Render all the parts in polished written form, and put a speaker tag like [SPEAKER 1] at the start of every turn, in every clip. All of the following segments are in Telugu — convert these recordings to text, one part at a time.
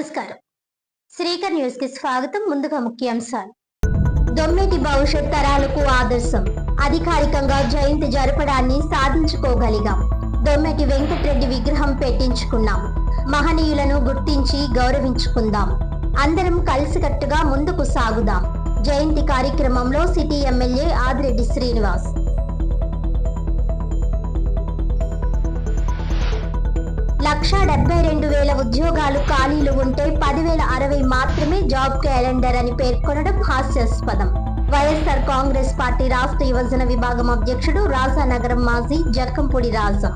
[SPEAKER 1] నమస్కారం. శ్రీకర్ న్యూస్ కి స్వాగతం. ముందుగా ముఖ్యాంశాలు. దొమ్మేటి భవిష్యత్ తరాలకు ఆదర్శం. అధికారికంగా జయంతి జరపడాన్ని సాధించుకోగలిగాం. దొమ్మేటి వెంకటరెడ్డి విగ్రహం పెట్టించుకున్నాం. మహనీయులను గుర్తించి గౌరవించుకుందాం. అందరం కలిసికట్టుగా ముందుకు సాగుదాం. జయంతి కార్యక్రమంలో సిటీ ఎమ్మెల్యే ఆదిరెడ్డి శ్రీనివాస్. 1,72,000 ఉద్యోగాలు ఖాళీలు ఉంటే 10,060 మాత్రమే జాబ్ క్యాలెండర్ అని పేర్కొనడం హాస్యాస్పదం. వైఎస్ఆర్ కాంగ్రెస్ పార్టీ రాష్ట్ర యువజన విభాగం అధ్యక్షుడు రాజానగరం మాజీ జక్కంపూడి రాజా.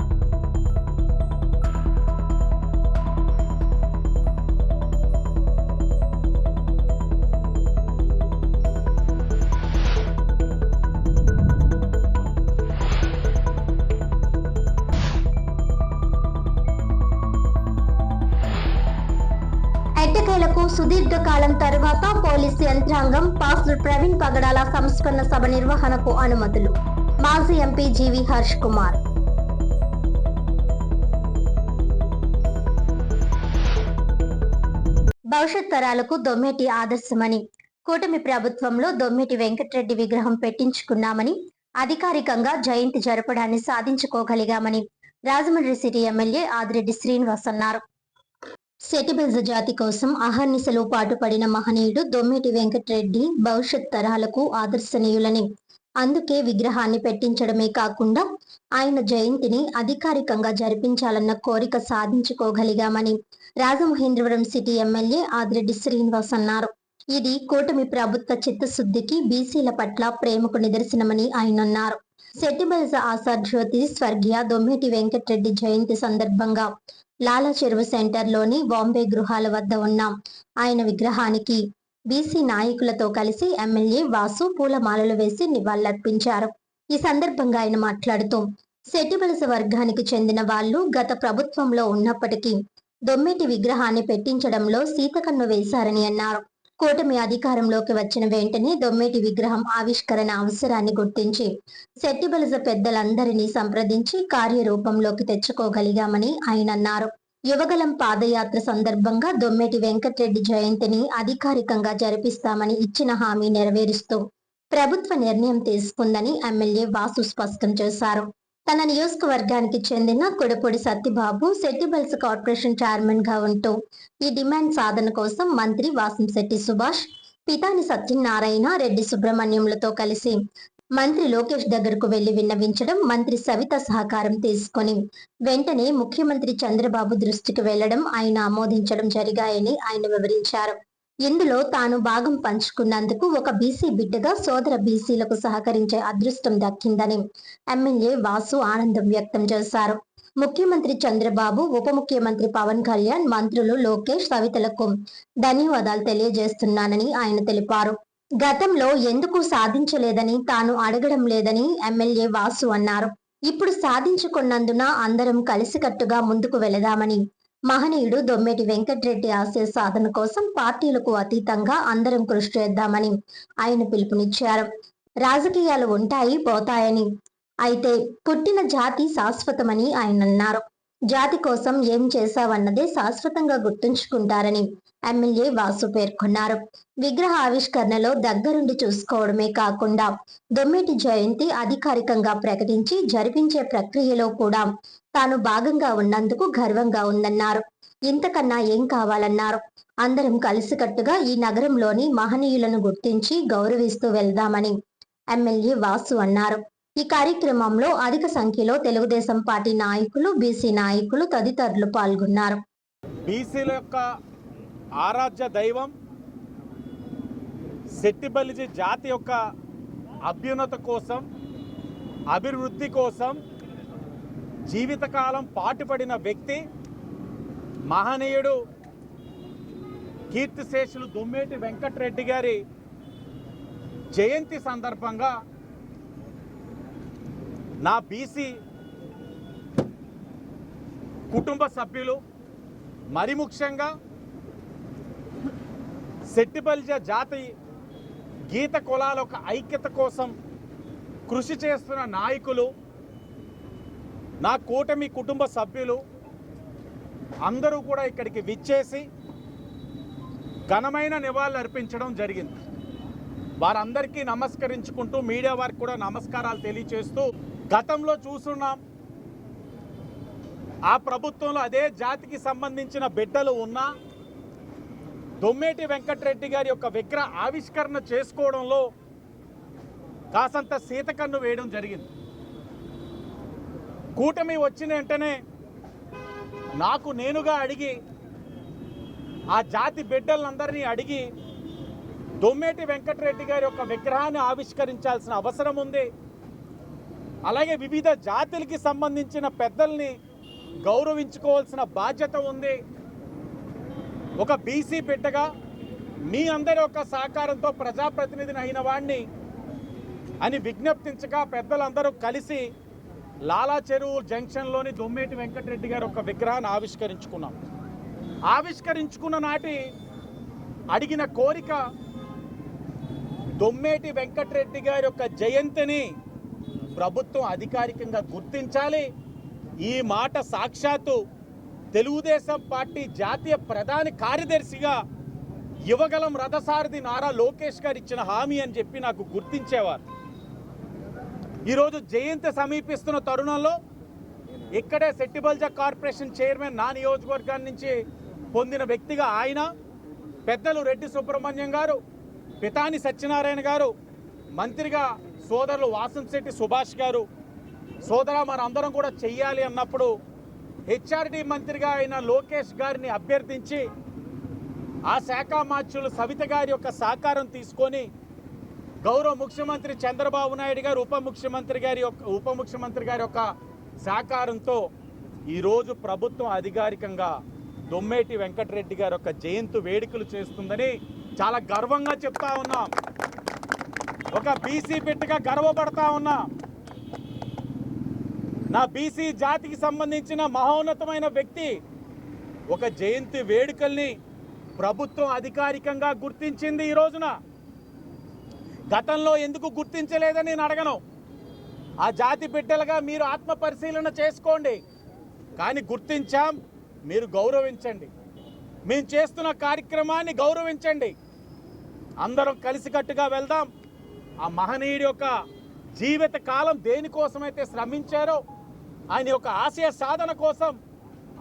[SPEAKER 1] ఎట్టకేలకు సుదీర్ఘకాలం తర్వాత పోలీసు యంత్రాంగం పాస్టర్ ప్రవీణ్ పగడాల సంస్కరణ సభ నిర్వహణకు అనుమతులు. మాజీ ఎంపీ జీవి హర్ష్ కుమార్. భవిష్యత్ తరాలకు దొమ్మేటి ఆదర్శమని, కూటమి ప్రభుత్వంలో దొమ్మేటి వెంకటరెడ్డి విగ్రహం పెట్టించుకున్నామని, అధికారికంగా జయంతి జరపడాన్ని సాధించుకోగలిగామని రాజమండ్రి సిటీ ఎమ్మెల్యే ఆదిరెడ్డి శ్రీనివాస్ అన్నారు. సెటిబెల్జ జాతి కోసం అహర్నిశలు పాటుపడిన మహనీయుడు దొమ్మేటి వెంకటరెడ్డి భవిష్యత్ తరాలకు ఆదర్శనీయులని, అందుకే విగ్రహాన్ని పెట్టించడమే కాకుండా ఆయన జయంతిని అధికారికంగా జరిపించాలన్న కోరిక సాధించుకోగలిగామని రాజమహేంద్రవరం సిటీ ఎమ్మెల్యే ఆదిరెడ్డి శ్రీనివాస్ అన్నారు. ఇది కూటమి ప్రభుత్వ చిత్తశుద్ధికి, బీసీల పట్ల ప్రేమకు నిదర్శనమని ఆయన అన్నారు. సెటిబెల్జ ఆశాజ్యోతి స్వర్గీయ దొమ్మేటి వెంకటరెడ్డి జయంతి సందర్భంగా లాలా చెరువు సెంటర్లోని బాంబే గృహాల వద్ద ఉన్న ఆయన విగ్రహానికి బీసీ నాయకులతో కలిసి ఎమ్మెల్యే వాసు పూలమాలలు వేసి నివాళులర్పించారు. ఈ సందర్భంగా ఆయన మాట్లాడుతూ, సెటిబెల్జ వర్గానికి చెందిన వాళ్ళు గత ప్రభుత్వంలో ఉన్నప్పటికీ దొమ్మేటి విగ్రహాన్ని పెట్టించడంలో సీతకన్ను వేశారని అన్నారు. కూటమి అధికారంలోకి వచ్చిన వెంటనే దొమ్మేటి విగ్రహం ఆవిష్కరణ అవసరాన్ని గుర్తించి సెట్టిబెల్జ పెద్దలందరినీ సంప్రదించి కార్యరూపంలోకి తెచ్చుకోగలిగామని ఆయన అన్నారు. యువగలం పాదయాత్ర సందర్భంగా దొమ్మేటి వెంకటరెడ్డి జయంతిని అధికారికంగా జరిపిస్తామని ఇచ్చిన హామీ నెరవేరుస్తూ ప్రభుత్వ నిర్ణయం తీసుకుందని ఎమ్మెల్యే వాసు స్పష్టం చేశారు. తన నియోజకవర్గానికి చెందిన కొడపూడి సత్యబాబు సెట్టిబెల్జ కార్పొరేషన్ చైర్మన్ గా ఉంటూ ఈ డిమాండ్ సాధన కోసం మంత్రి వాసంశెట్టి సుభాష్, పితాని సత్యనారాయణ, రెడ్డి సుబ్రహ్మణ్యంలతో కలిసి మంత్రి లోకేష్ దగ్గరకు వెళ్లి విన్నవించడం, మంత్రి సవిత సహకారం తీసుకొని వెంటనే ముఖ్యమంత్రి చంద్రబాబు దృష్టికి వెళ్లడం ఆయన ఆమోదించడం జరిగాయని ఆయన వివరించారు. ఇందులో తాను భాగం పంచుకున్నందుకు ఒక బీసీ బిడ్డగా సోదర బీసీలకు సహకరించే అదృష్టం దక్కిందని ఎమ్మెల్యే వాసు ఆనందం వ్యక్తం చేశారు. ముఖ్యమంత్రి చంద్రబాబు, ఉప ముఖ్యమంత్రి పవన్ కళ్యాణ్, మంత్రులు లోకేష్, సవితలకు ధన్యవాదాలు తెలియజేస్తున్నానని ఆయన తెలిపారు. గతంలో ఎందుకు సాధించలేదని తాను అడగడం లేదని ఎమ్మెల్యే వాసు అన్నారు. ఇప్పుడు సాధించుకున్నందున అందరం కలిసికట్టుగా ముందుకు వెళదామని, మహనీయుడు దొమ్మేటి వెంకటరెడ్డి ఆశయ సాధన కోసం పార్టీలకు అతీతంగా అందరం కృషి చేద్దామని ఆయన పిలుపునిచ్చారు. రాజకీయాలు ఉంటాయి, పోతాయని, అయితే పుట్టిన జాతి శాశ్వతమని ఆయన అన్నారు. జాతి కోసం ఏం చేశావన్నదే శాశ్వతంగా గుర్తుంచుకుంటారని ఎమ్మెల్యే వాసు పేర్కొన్నారు. విగ్రహ ఆవిష్కరణలో దగ్గరుండి చూసుకోవడమే కాకుండా దొమ్మేటి జయంతి అధికారికంగా ప్రకటించి జరిపించే ప్రక్రియలో కూడా తాను భాగంగా ఉన్నందుకు గర్వంగా ఉందన్నారు. ఇంతకన్నా ఏం కావాలన్నారు. అందరం కలిసికట్టుగా ఈ నగరంలోని మహనీయులను గుర్తించి గౌరవిస్తూ వెళ్దామని ఎమ్మెల్యే వాసు అన్నారు. ఈ కార్యక్రమంలో అధిక సంఖ్యలో తెలుగుదేశం పార్టీ నాయకులు, బీసీ నాయకులు తదితరులు పాల్గొన్నారు.
[SPEAKER 2] బీసీల యొక్క ఆరాధ్య దైవం సెట్టిబెల్జ జాతి యొక్క అభ్యున్నత కోసం, అభివృద్ధి కోసం జీవితకాలం పాటుపడిన వ్యక్తి, మహనీయుడు కీర్తిశేషులు దొమ్మేటి వెంకటరెడ్డి గారి జయంతి సందర్భంగా నా బీసీ కుటుంబ సభ్యులు, మరి ముఖ్యంగా సెట్టిబెల్జ జాతి గీత కులాల ఒక ఐక్యత కోసం కృషి చేస్తున్న నాయకులు, నా కూటమి కుటుంబ సభ్యులు అందరూ కూడా ఇక్కడికి విచ్చేసి ఘనమైన నివాళులు అర్పించడం జరిగింది. వారందరికీ నమస్కరించుకుంటూ మీడియా వారికి కూడా నమస్కారాలు తెలియచేస్తూ, గతంలో చూస్తున్నాం ఆ ప్రభుత్వంలో అదే జాతికి సంబంధించిన బిడ్డలు ఉన్నా దొమ్మేటి వెంకటరెడ్డి గారి యొక్క విగ్రహ ఆవిష్కరణ చేసుకోవడంలో కాసంత సీతకన్ను వేయడం జరిగింది. కూటమి వచ్చిన వెంటనే నాకు నేనుగా అడిగి ఆ జాతి బిడ్డలందరినీ అడిగి దొమ్మేటి వెంకటరెడ్డి గారి యొక్క విగ్రహాన్ని ఆవిష్కరించాల్సిన అవసరం ఉంది. అలాగే వివిధ జాతులకి సంబంధించిన పెద్దల్ని గౌరవించుకోవాల్సిన బాధ్యత ఉంది. ఒక బీసీ బిడ్డగా మీ అందరి యొక్క సహకారంతో ప్రజాప్రతినిధిని అయిన వాడిని అని విజ్ఞప్తించగా పెద్దలందరూ కలిసి లాలా చెరువు జంక్షన్లోని దొమ్మేటి వెంకటరెడ్డి గారి ఒక విగ్రహాన్ని ఆవిష్కరించుకున్నాం. ఆవిష్కరించుకున్న నాటి అడిగిన కోరిక దొమ్మేటి వెంకటరెడ్డి గారి యొక్క జయంతిని ప్రభుత్వం అధికారికంగా గుర్తించాలి. ఈ మాట సాక్షాత్తు తెలుగుదేశం పార్టీ జాతీయ ప్రధాన కార్యదర్శిగా యువగలం రథసారథి నారా లోకేష్ గారు ఇచ్చిన హామీ అని చెప్పి నాకు గుర్తించేవారు. ఈరోజు జయంతి సమీపిస్తున్న తరుణంలో ఇక్కడే సెట్టిబల్జా కార్పొరేషన్ చైర్మన్ నా నియోజకవర్గాన్ని నుంచి పొందిన వ్యక్తిగా ఆయన, పెద్దలు రెడ్డి సుబ్రహ్మణ్యం గారు, పితాని సత్యనారాయణ గారు, మంత్రిగా సోదరులు వాసంశెట్టి సుభాష్ గారు, సోదర మనందరం కూడా చెయ్యాలి అన్నప్పుడు హెచ్ఆర్డి మంత్రిగా అయిన లోకేష్ గారిని అభ్యర్థించి ఆ శాఖ మార్చులు సవిత గారి యొక్క సహకారం తీసుకొని గౌరవ ముఖ్యమంత్రి చంద్రబాబు నాయుడు గారు ఉప ముఖ్యమంత్రి గారి యొక్క సహకారంతో ఈరోజు ప్రభుత్వం అధికారికంగా దొమ్మేటి వెంకటరెడ్డి గారి యొక్క జయంతి వేడుకలు చేస్తుందని చాలా గర్వంగా చెప్తా ఉన్నాం. ఒక బీసీ బిడ్డగా గర్వపడతా ఉన్నా. నా బీసీ జాతికి సంబంధించిన మహోన్నతమైన వ్యక్తి ఒక జయంతి వేడుకల్ని ప్రభుత్వం అధికారికంగా గుర్తించింది. ఈ రోజున గతంలో ఎందుకు గుర్తించలేదని నేను అడగను. ఆ జాతి బిడ్డలుగా మీరు ఆత్మ పరిశీలన చేసుకోండి. కానీ గుర్తించాం, మీరు గౌరవించండి. మేము చేస్తున్న కార్యక్రమాన్ని గౌరవించండి. అందరం కలిసికట్టుగా వెళ్దాం. ఆ మహనీయుడి యొక్క జీవిత కాలం దేనికోసమైతే శ్రమించారో ఆయన యొక్క ఆశయ సాధన కోసం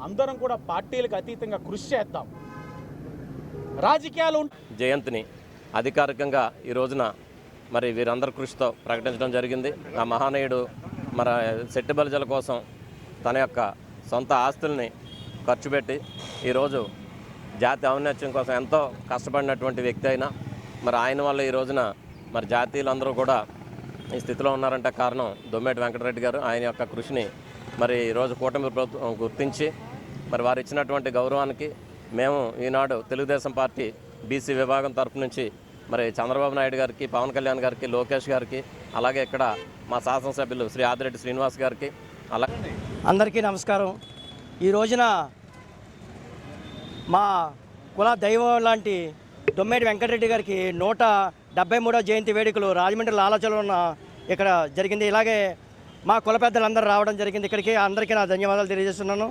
[SPEAKER 2] అందరం కూడా పార్టీలకు అతీతంగా కృషి చేద్దాం. రాజకీయాలు
[SPEAKER 3] జయంతిని అధికారికంగా ఈ రోజున మరి వీరందరి కృషితో ప్రకటించడం జరిగింది. ఆ మహానీయుడు మరి సెట్టిబల్జల కోసం తన యొక్క సొంత ఆస్తుల్ని ఖర్చు పెట్టి ఈరోజు జాతి ఔన్నత్యం కోసం ఎంతో కష్టపడినటువంటి వ్యక్తి అయినా మరి ఆయన వల్ల ఈ రోజున మరి జాతీయులందరూ కూడా ఈ స్థితిలో ఉన్నారంటే కారణం దొమ్మేటి వెంకటరెడ్డి గారు. ఆయన యొక్క కృషిని మరి ఈరోజు కూటమి ప్రభుత్వం గుర్తించి మరి వారు ఇచ్చినటువంటి గౌరవానికి మేము ఈనాడు తెలుగుదేశం పార్టీ బీసీ విభాగం తరఫు నుంచి మరి చంద్రబాబు నాయుడు గారికి, పవన్ కళ్యాణ్ గారికి, లోకేష్ గారికి, అలాగే ఇక్కడ మా శాసనసభ్యులు శ్రీ ఆదిరెడ్డి శ్రీనివాస్ గారికి అలాగే
[SPEAKER 4] అందరికీ నమస్కారం. ఈ రోజున మా కుల దైవం లాంటి దొమ్మేటి వెంకటరెడ్డి గారికి 173వ జయంతి వేడుకలు రాజమండ్రి లాలాచలంలో ఇక్కడ జరిగింది. ఇలాగే మా కుల పెద్దలందరూ రావడం జరిగింది ఇక్కడికి. అందరికీ నా ధన్యవాదాలు తెలియజేస్తున్నాను.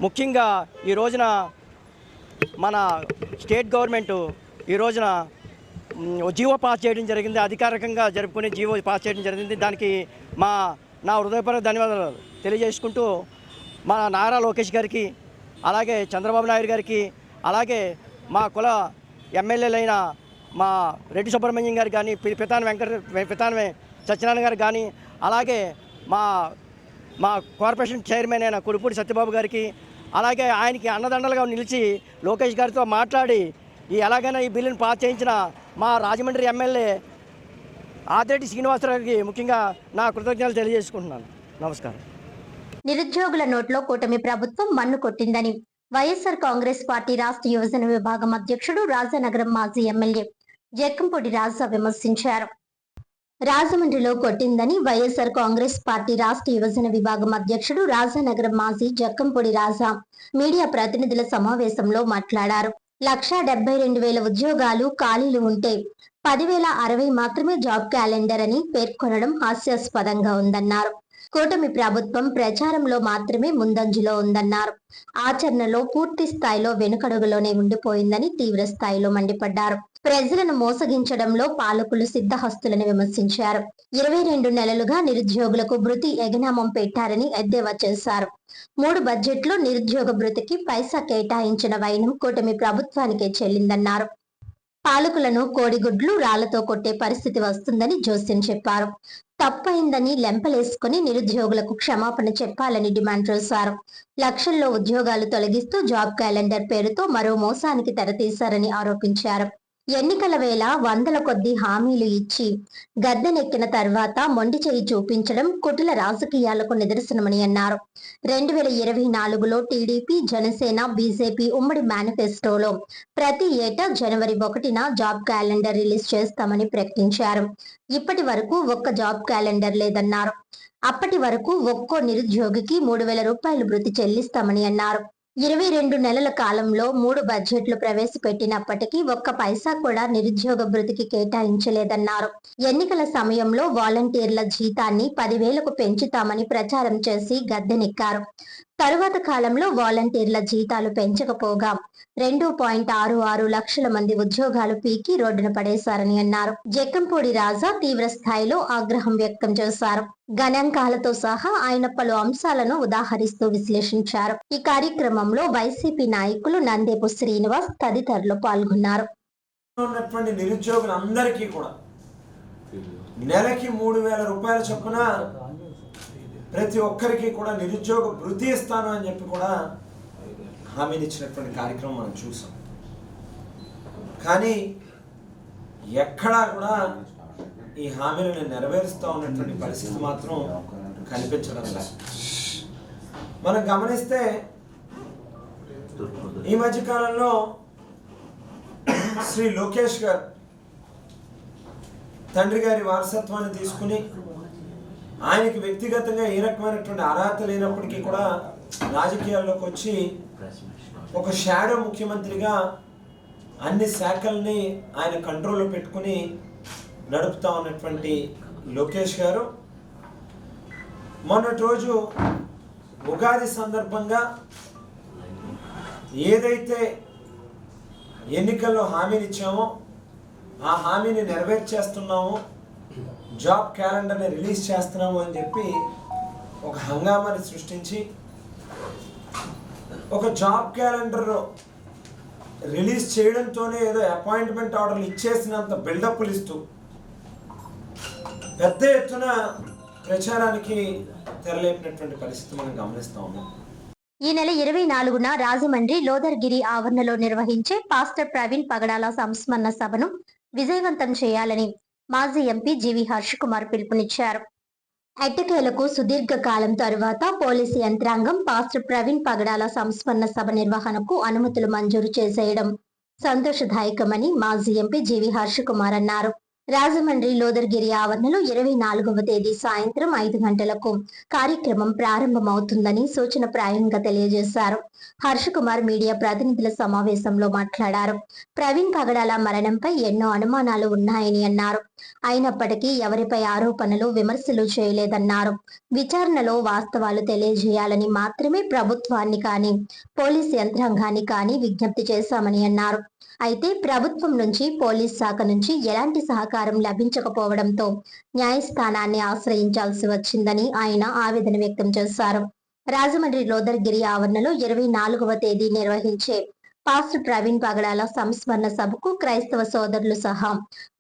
[SPEAKER 4] ముఖ్యంగా ఈ రోజున మన స్టేట్ గవర్నమెంటు ఈ రోజున జీవో పాస్ చేయడం జరిగింది. అధికారికంగా జరుపుకుని జీవో పాస్ చేయడం జరిగింది. దానికి నా హృదయపూర్వక ధన్యవాదాలు తెలియజేసుకుంటూ మా నారా లోకేష్ గారికి, అలాగే చంద్రబాబు నాయుడు గారికి, అలాగే మా కుల ఎమ్మెల్యేలైన మా రెడ్డి సుబ్రహ్మణ్యం గారు కానీ, పితాని సత్యనారాయణ గారు కానీ, అలాగే మా కార్పొరేషన్ చైర్మన్ అయిన కురుపూడి సత్యబాబు గారికి, అలాగే ఆయనకి అన్నదండలుగా నిలిచి లోకేష్ గారితో మాట్లాడి ఎలాగైనా ఈ బిల్లును పాస్ చేయించిన మా రాజమండ్రి ఎమ్మెల్యే ఆదిరెడ్డి శ్రీనివాసరావుకి ముఖ్యంగా నా కృతజ్ఞతలు తెలియజేసుకుంటున్నాను. నమస్కారం.
[SPEAKER 1] నిరుద్యోగుల నోట్లో కూటమి ప్రభుత్వం మన్ను కొట్టిందని వైఎస్ఆర్ కాంగ్రెస్ పార్టీ రాష్ట్ర యువజన విభాగం అధ్యక్షుడు రాజానగరం మాజీ ఎమ్మెల్యే జక్కంపూడి రాజా విమర్శించారు. రాజమండ్రిలో కొట్టిందని వైఎస్ఆర్ కాంగ్రెస్ పార్టీ రాష్ట్ర యువజన విభాగం అధ్యక్షుడు రాజానగరం మాజీ జక్కంపూడి రాజా మీడియా ప్రతినిధుల సమావేశంలో మాట్లాడారు. 1,72,000 ఉద్యోగాలు ఖాళీలు ఉంటే 10,060 మాత్రమే జాబ్ క్యాలెండర్ అని పేర్కొనడం హాస్యాస్పదంగా ఉందన్నారు. కూటమి ప్రభుత్వం ప్రచారంలో మాత్రమే ముందంజలో ఉందన్నారు. ఆచరణలో పూర్తి స్థాయిలో వెనుకడుగులోనే ఉండిపోయిందని తీవ్ర స్థాయిలో మండిపడ్డారు. ప్రజలను మోసగించడంలో పాలకులు సిద్ధహస్తులని విమర్శించారు. 22 నెలలుగా నిరుద్యోగులకు భృతి ఎగనామం పెట్టారని ఎద్దేవా చేశారు. 3 బడ్జెట్లో నిరుద్యోగ భృతికి పైసా కేటాయించిన వైనం కూటమి ప్రభుత్వానికే చెల్లిందన్నారు. పాలకులను కోడిగుడ్లు రాళ్లతో కొట్టే పరిస్థితి వస్తుందని జోస్యం చెప్పారు. తప్పైందని లెంపలేసుకుని నిరుద్యోగులకు క్షమాపణ చెప్పాలని డిమాండ్ చేశారు. లక్షల్లో ఉద్యోగాలు తొలగిస్తూ జాబ్ క్యాలెండర్ పేరుతో మరో మోసానికి తెరతీశారని ఆరోపించారు. ఎన్నికల వేళ వందల కొద్దీ హామీలు ఇచ్చి గద్దెనెక్కిన తర్వాత మొండి చేయి చూపించడం కుటిల రాజకీయాలకు నిదర్శనమని అన్నారు. 2024లో టీడీపీ, జనసేన, బీజేపీ ఉమ్మడి మేనిఫెస్టోలో ప్రతి ఏటా జనవరి 1న జాబ్ క్యాలెండర్ రిలీజ్ చేస్తామని ప్రకటించారు. ఇప్పటి వరకు ఒక్క జాబ్ క్యాలెండర్ లేదన్నారు. అప్పటి వరకు ఒక్కో నిరుద్యోగికి 3,000 రూపాయలు భృతి చెల్లిస్తామని అన్నారు. 22 నెలల కాలంలో 3 బడ్జెట్లు ప్రవేశపెట్టినప్పటికీ ఒక్క పైసా కూడా నిరుద్యోగ భృతికి కేటాయించలేదన్నారు. ఎన్నికల సమయంలో వాలంటీర్ల జీతాన్ని 10,000కు పెంచుతామని ప్రచారం చేసి గద్దెనెక్కారు. తరువాత కాలంలో వాలంటీర్ల జీతాలు పెంచకపోగా 2.66 లక్షల మంది ఉద్యోగాలు పీకి రోడ్డున పడేశారని అన్నారు. జక్కంపూడి రాజా తీవ్ర స్థాయిలో ఆగ్రహం వ్యక్తం చేశారు. గణాంకాలతో సహా ఆయన పలు అంశాలను ఉదాహరిస్తూ విశ్లేషించారు. ఈ కార్యక్రమంలో వైసీపీ నాయకులు నందేపు శ్రీనివాస్ తదితరులు పాల్గొన్నారు.
[SPEAKER 5] ఉన్నటువంటి నిరుద్యోగులందరికీ కూడా నెలకి 3,000 రూపాయల చొప్పున ప్రతి ఒక్కరికి కూడా నిరుద్యోగ భృతి ఇస్తాను అని చెప్పి కూడా హామీని ఇచ్చినటువంటి కార్యక్రమం మనం చూసాం. కానీ ఎక్కడా కూడా ఈ హామీలను నెరవేరుస్తూ ఉన్నటువంటి పరిస్థితి మాత్రం కనిపించడం లేదు. మనం గమనిస్తే ఈ మధ్యకాలంలో శ్రీ లోకేష్ గారు తండ్రి గారి వారసత్వాన్ని తీసుకుని ఆయనకి వ్యక్తిగతంగా ఏ రకమైనటువంటి అర్హత లేనప్పటికీ కూడా రాజకీయాల్లోకి వచ్చి ఒక షాడో ముఖ్యమంత్రిగా అన్ని శాఖల్ని ఆయన కంట్రోల్లో పెట్టుకుని నడుపుతా ఉన్నటువంటి లోకేష్ గారు మొన్నటి రోజు ఉగాది సందర్భంగా ఏదైతే ఎన్నికల్లో హామీని ఇచ్చామో ఆ హామీని నెరవేర్చేస్తున్నాము, జాబ్ క్యాలెండర్ని రిలీజ్ చేస్తున్నాము అని చెప్పి ఒక హంగామాని సృష్టించి ఒక జాబ్ క్యాలెండర్ రిలీజ్ చేయడంతోనే ఏదో అపాయింట్మెంట్ ఆర్డర్లు ఇచ్చేసినంత బిల్డప్లు ఇస్తూ పెద్ద ఎత్తున ప్రచారానికి తెరలేపినటువంటి పరిస్థితి మనం గమనిస్తా ఉన్నాం.
[SPEAKER 1] ఈ నెల 24న రాజమండ్రి లోదర్గిరి ఆవరణలో నిర్వహించే పాస్టర్ ప్రవీణ్ పగడాల సంస్మరణ సభను విజయవంతం చేయాలని మాజీ ఎంపీ జీవి హర్ష్ కుమార్ పిలుపునిచ్చారు. ఎట్టకేలకు సుదీర్ఘ కాలం తరువాత పోలీసు యంత్రాంగం పాస్టర్ ప్రవీణ్ పగడాల సంస్మరణ సభ నిర్వహణకు అనుమతులు మంజూరు చేసేయడం సంతోషదాయకమని మాజీ ఎంపీ జీవి హర్ష్ కుమార్ అన్నారు. రాజమండ్రి లోదర్గిరి ఆవరణలో 24వ తేదీ సాయంత్రం 5 గంటలకు కార్యక్రమం ప్రారంభమవుతుందని సూచనప్రాయంగా తెలియజేశారు. హర్ష్ కుమార్ మీడియా ప్రతినిధుల సమావేశంలో మాట్లాడారు. ప్రవీణ్ పగడాల మరణంపై ఎన్నో అనుమానాలు ఉన్నాయని అన్నారు. అయినప్పటికీ ఎవరిపై ఆరోపణలు, విమర్శలు చేయలేదన్నారు. విచారణలో వాస్తవాలు తెలియజేయాలని మాత్రమే ప్రభుత్వాన్ని కానీ పోలీస్ యంత్రాంగాన్ని కానీ విజ్ఞప్తి చేశామని అన్నారు. అయితే ప్రభుత్వం నుంచి పోలీస్ శాఖ నుంచి ఎలాంటి సహకారం లభించకపోవడంతో న్యాయస్థానాన్ని ఆశ్రయించాల్సి వచ్చిందని ఆయన ఆవేదన వ్యక్తం చేశారు. రాజమండ్రి లోదర్గిరి ఆవరణలో 24వ తేదీ నిర్వహించే పాస్టర్ ప్రవీణ్ పగడాల సంస్మరణ సభకు క్రైస్తవ సోదరులు సహా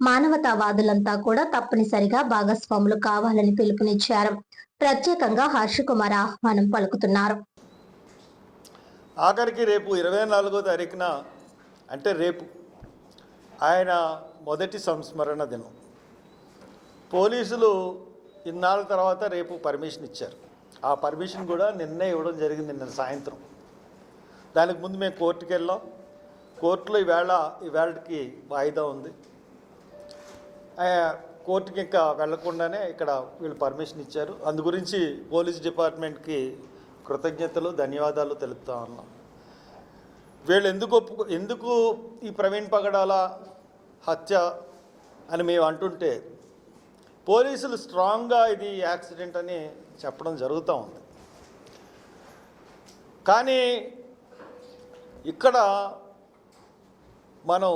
[SPEAKER 1] మానవతావాదులంతా కూడా తప్పనిసరిగా భాగస్వాములు కావాలని పిలుపునిచ్చారు. ప్రత్యేకంగా హర్ష్ కుమార్ ఆహ్వానం పలుకుతున్నారు.
[SPEAKER 6] ఆఖరికి రేపు 24వ తారీఖున అంటే రేపు ఆయన మొదటి సంస్మరణ దినం. పోలీసులు ఇన్నాళ్ళ తర్వాత రేపు పర్మిషన్ ఇచ్చారు. ఆ పర్మిషన్ కూడా నిన్నే ఇవ్వడం జరిగింది, నిన్న సాయంత్రం. దానికి ముందు మేము కోర్టుకి వెళ్ళాం. కోర్టులో ఈవేళకి వాయిదా ఉంది. కోర్టుకి ఇంకా వెళ్లకుండానే ఇక్కడ వీళ్ళు పర్మిషన్ ఇచ్చారు. అందు గురించి పోలీస్ డిపార్ట్మెంట్కి కృతజ్ఞతలు, ధన్యవాదాలు తెలుపుతా ఉన్నాం. వీళ్ళు ఎందుకు ఈ ప్రవీణ్ పగడాల హత్య అని మేము అంటుంటే, పోలీసులు స్ట్రాంగ్గా ఇది యాక్సిడెంట్ అని చెప్పడం జరుగుతూ ఉంది. కానీ ఇక్కడ మనం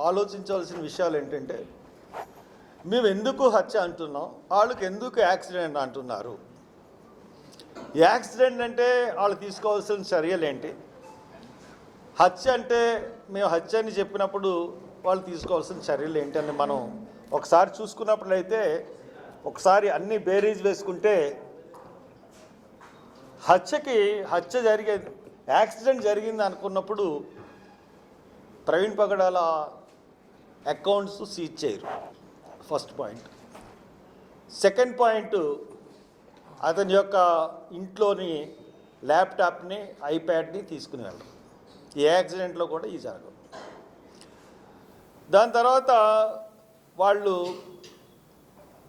[SPEAKER 6] ఆలోచించాల్సిన విషయాలు ఏంటంటే, మేము ఎందుకు హత్య అంటున్నాం, వాళ్ళకి ఎందుకు యాక్సిడెంట్ అంటున్నారు? యాక్సిడెంట్ అంటే వాళ్ళు తీసుకోవాల్సిన చర్యలు ఏంటి? హత్య అంటే మేము హత్య అని చెప్పినప్పుడు వాళ్ళు తీసుకోవాల్సిన చర్యలు ఏంటి అని మనం ఒకసారి చూసుకున్నప్పుడైతే, ఒకసారి అన్ని బేరీజ్ వేసుకుంటే హత్య జరిగేది, యాక్సిడెంట్ జరిగింది అనుకున్నప్పుడు ప్రవీణ్ పగడాల అకౌంట్స్ సీజ్ చేయరు. First point. సెకండ్ పాయింట్, అతని యొక్క ఇంట్లోని ల్యాప్టాప్ని, ఐప్యాడ్ని తీసుకుని వెళ్ళరు. ఈ యాక్సిడెంట్లో కూడా ఈ జరగదు. దాని తర్వాత వాళ్ళు